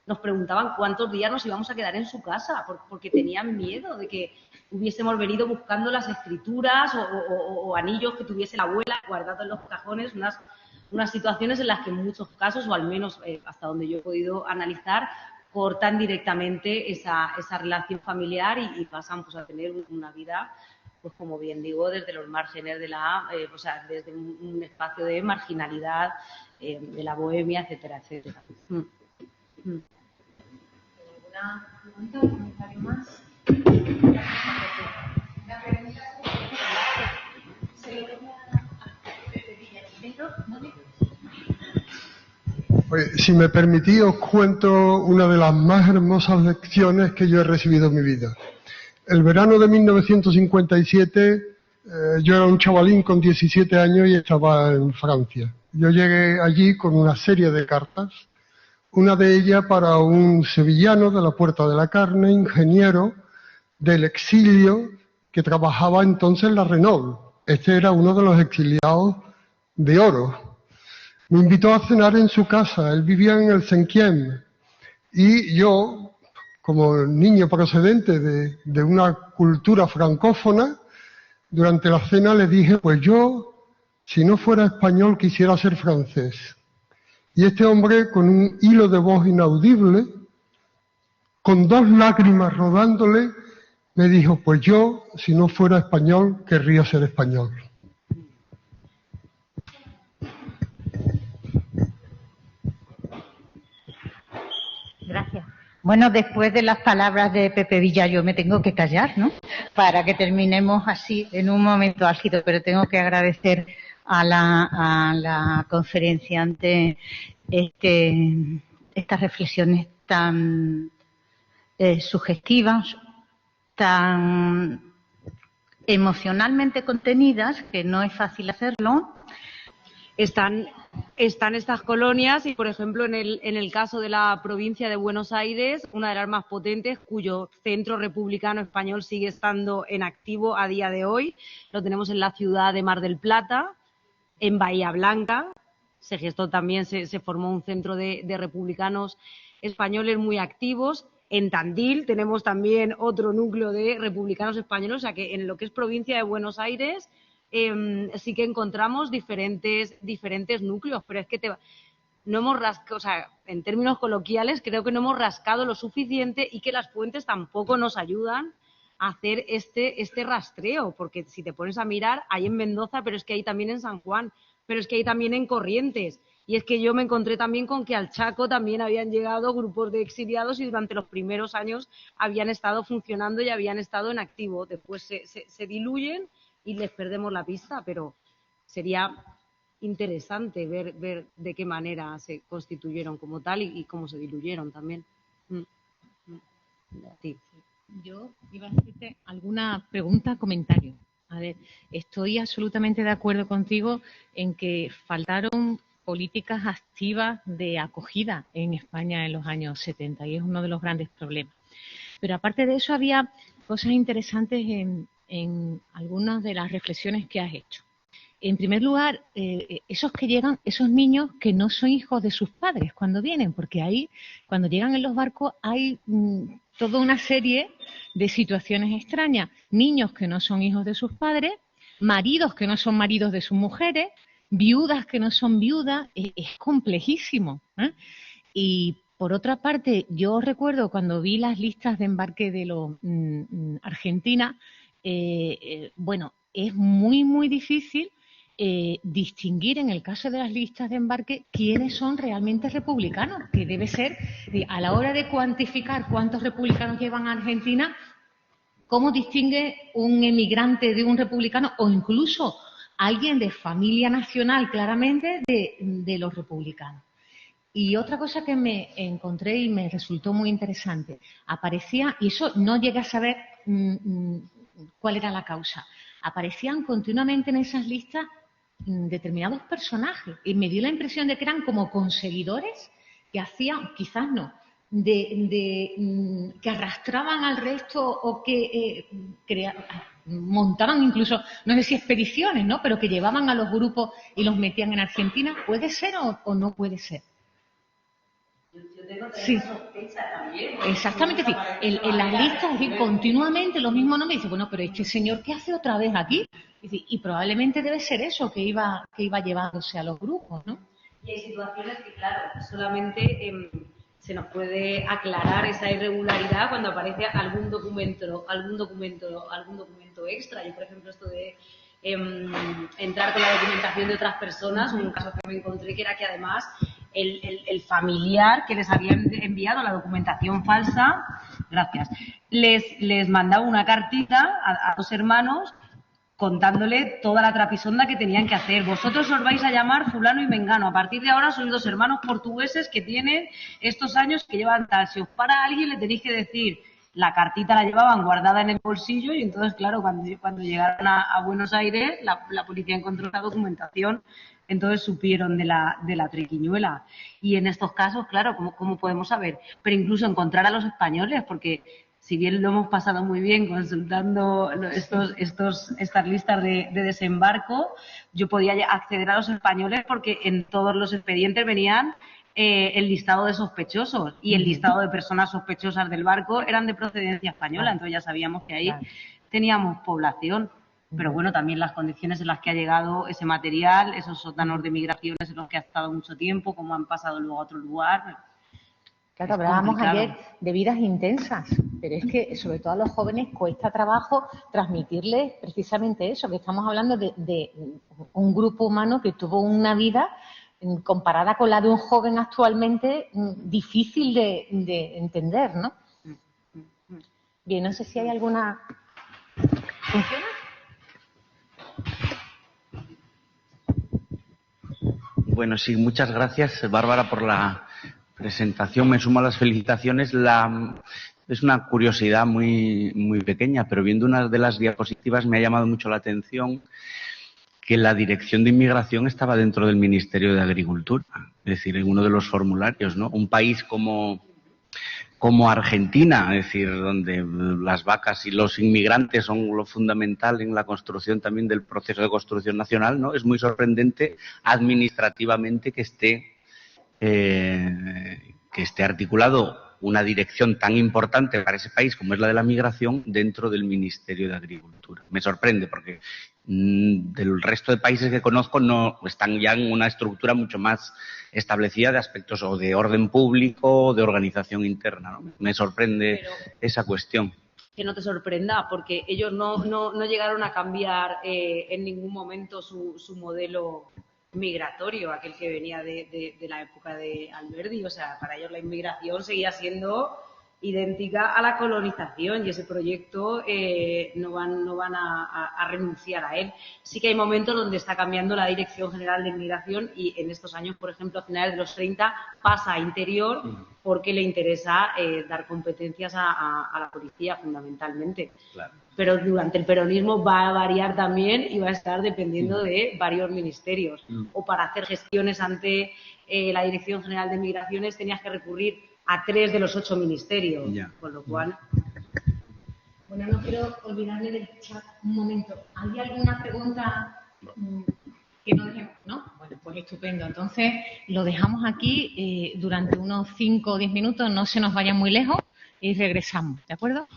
nos preguntaban cuántos días nos íbamos a quedar en su casa, porque tenían miedo de que hubiésemos venido buscando las escrituras o anillos que tuviese la abuela guardados en los cajones, unas situaciones en las que en muchos casos, o al menos hasta donde yo he podido analizar, cortan directamente esa relación familiar y pasan pues a tener una vida, pues como bien digo, desde los márgenes desde un espacio de marginalidad, de la bohemia, etcétera, etcétera. ¿Alguna pregunta o comentario más? La pregunta se lo voy a pedir ¿no? Pues, si me permitís, os cuento una de las más hermosas lecciones que yo he recibido en mi vida. El verano de 1957, yo era un chavalín con 17 años y estaba en Francia. Yo llegué allí con una serie de cartas, una de ellas para un sevillano de la Puerta de la Carne, ingeniero del exilio, que trabajaba entonces en la Renault. Este era uno de los exiliados de oro. Me invitó a cenar en su casa, él vivía en el Cinquième, y yo, como niño procedente de una cultura francófona, durante la cena le dije, pues yo, si no fuera español, quisiera ser francés. Y este hombre, con un hilo de voz inaudible, con 2 lágrimas rodándole, me dijo: pues yo, si no fuera español, querría ser español. Gracias. Bueno, después de las palabras de Pepe Villa, yo me tengo que callar, ¿no? Para que terminemos así en un momento álgido, pero tengo que agradecer a la conferenciante estas reflexiones tan sugestivas, tan emocionalmente contenidas, que no es fácil hacerlo. Están estas colonias y, por ejemplo, en el caso de la provincia de Buenos Aires, una de las más potentes, cuyo centro republicano español sigue estando en activo a día de hoy. Lo tenemos en la ciudad de Mar del Plata, en Bahía Blanca. Se gestó también, se formó un centro de republicanos españoles muy activos. En Tandil tenemos también otro núcleo de republicanos españoles, o sea que en lo que es provincia de Buenos Aires sí que encontramos diferentes núcleos, pero es que no hemos rascado, o sea, en términos coloquiales, creo que no hemos rascado lo suficiente y que las fuentes tampoco nos ayudan a hacer este rastreo, porque si te pones a mirar, hay en Mendoza, pero es que hay también en San Juan, pero es que hay también en Corrientes. Y es que yo me encontré también con que al Chaco también habían llegado grupos de exiliados y durante los primeros años habían estado funcionando y habían estado en activo. Después se diluyen y les perdemos la pista, pero sería interesante ver de qué manera se constituyeron como tal y cómo se diluyeron también. Sí. Yo iba a hacerte alguna pregunta, comentario. A ver, estoy absolutamente de acuerdo contigo en que faltaron políticas activas de acogida en España en los años 70 y es uno de los grandes problemas. Pero aparte de eso había cosas interesantes en algunas de las reflexiones que has hecho. En primer lugar, esos que llegan, esos niños que no son hijos de sus padres cuando vienen, porque ahí, cuando llegan en los barcos, hay toda una serie de situaciones extrañas. Niños que no son hijos de sus padres, maridos que no son maridos de sus mujeres, viudas que no son viudas, es complejísimo, ¿eh? Y por otra parte, yo recuerdo cuando vi las listas de embarque de los Argentina, bueno, es muy, muy difícil distinguir en el caso de las listas de embarque quiénes son realmente republicanos, que debe ser, a la hora de cuantificar cuántos republicanos llevan a Argentina, ¿cómo distingue un emigrante de un republicano o incluso alguien de familia nacional claramente de los republicanos? Y otra cosa que me encontré y me resultó muy interesante, aparecía, y eso no llegué a saber cuál era la causa, aparecían continuamente en esas listas determinados personajes y me dio la impresión de que eran como conseguidores que hacían, quizás no, que arrastraban al resto o que montaban incluso, no sé si expediciones, ¿no? Pero que llevaban a los grupos y los metían en Argentina. ¿Puede ser o no puede ser? Sí, exactamente, sí. En las listas continuamente los mismos nombres. Dice, bueno, pero este señor, ¿qué hace otra vez aquí? Y probablemente debe ser eso que iba llevándose a los grupos, ¿no? Y hay situaciones que, claro, solamente se nos puede aclarar esa irregularidad cuando aparece algún documento extra. Yo, por ejemplo, esto de entrar con la documentación de otras personas, un caso que me encontré que era que además el familiar que les había enviado la documentación falsa, les mandaba una cartita a dos hermanos contándole toda la trapisonda que tenían que hacer. Vosotros os vais a llamar fulano y mengano. A partir de ahora sois dos hermanos portugueses que tienen estos años que llevan tal. Si os para alguien le tenéis que decir. La cartita la llevaban guardada en el bolsillo y entonces, claro, cuando llegaron a Buenos Aires, la policía encontró la documentación, entonces supieron de la triquiñuela. Y en estos casos, claro, ¿cómo podemos saber? Pero incluso encontrar a los españoles, porque si bien lo hemos pasado muy bien consultando estas listas de desembarco, yo podía acceder a los españoles porque en todos los expedientes venían el listado de sospechosos y el listado de personas sospechosas del barco eran de procedencia española, entonces ya sabíamos que ahí teníamos población. Pero bueno, también las condiciones en las que ha llegado ese material, esos sótanos de migraciones en los que ha estado mucho tiempo, cómo han pasado luego a otro lugar. Claro, hablábamos ayer de vidas intensas, pero es que sobre todo a los jóvenes cuesta trabajo transmitirles precisamente eso, que estamos hablando de un grupo humano que tuvo una vida comparada con la de un joven actualmente difícil de entender, ¿no? Bien, no sé si hay alguna... ¿Funciona? Bueno, sí, muchas gracias, Bárbara, por la presentación. Me sumo a las felicitaciones. Es una curiosidad muy pequeña, pero viendo una de las diapositivas me ha llamado mucho la atención que la Dirección de Inmigración estaba dentro del Ministerio de Agricultura, es decir, en uno de los formularios, ¿no? Un país como Argentina, es decir, donde las vacas y los inmigrantes son lo fundamental en la construcción también del proceso de construcción nacional, ¿no? Es muy sorprendente administrativamente que esté articulado una dirección tan importante para ese país como es la de la migración dentro del Ministerio de Agricultura. Me sorprende porque del resto de países que conozco no están ya en una estructura mucho más establecida de aspectos o de orden público o de organización interna, ¿no? Me sorprende esa cuestión. Que no te sorprenda, porque ellos no llegaron a cambiar en ningún momento su modelo migratorio, aquel que venía de la época de Alberdi. O sea, para ellos la inmigración seguía siendo idéntica a la colonización y ese proyecto no van a renunciar a él. Sí que hay momentos donde está cambiando la Dirección General de Inmigración y en estos años, por ejemplo, a finales de los 30 pasa a Interior porque le interesa dar competencias a la policía fundamentalmente. Claro. Pero durante el peronismo va a variar también y va a estar dependiendo de varios ministerios. O para hacer gestiones ante la Dirección General de Migraciones tenías que recurrir a 3 de los 8 ministerios, con lo cual... Bueno, no quiero olvidarme del chat un momento. ¿Hay alguna pregunta que no dejemos? ¿No? Bueno, pues estupendo. Entonces, lo dejamos aquí durante unos 5 o 10 minutos, no se nos vayan muy lejos y regresamos, ¿de acuerdo?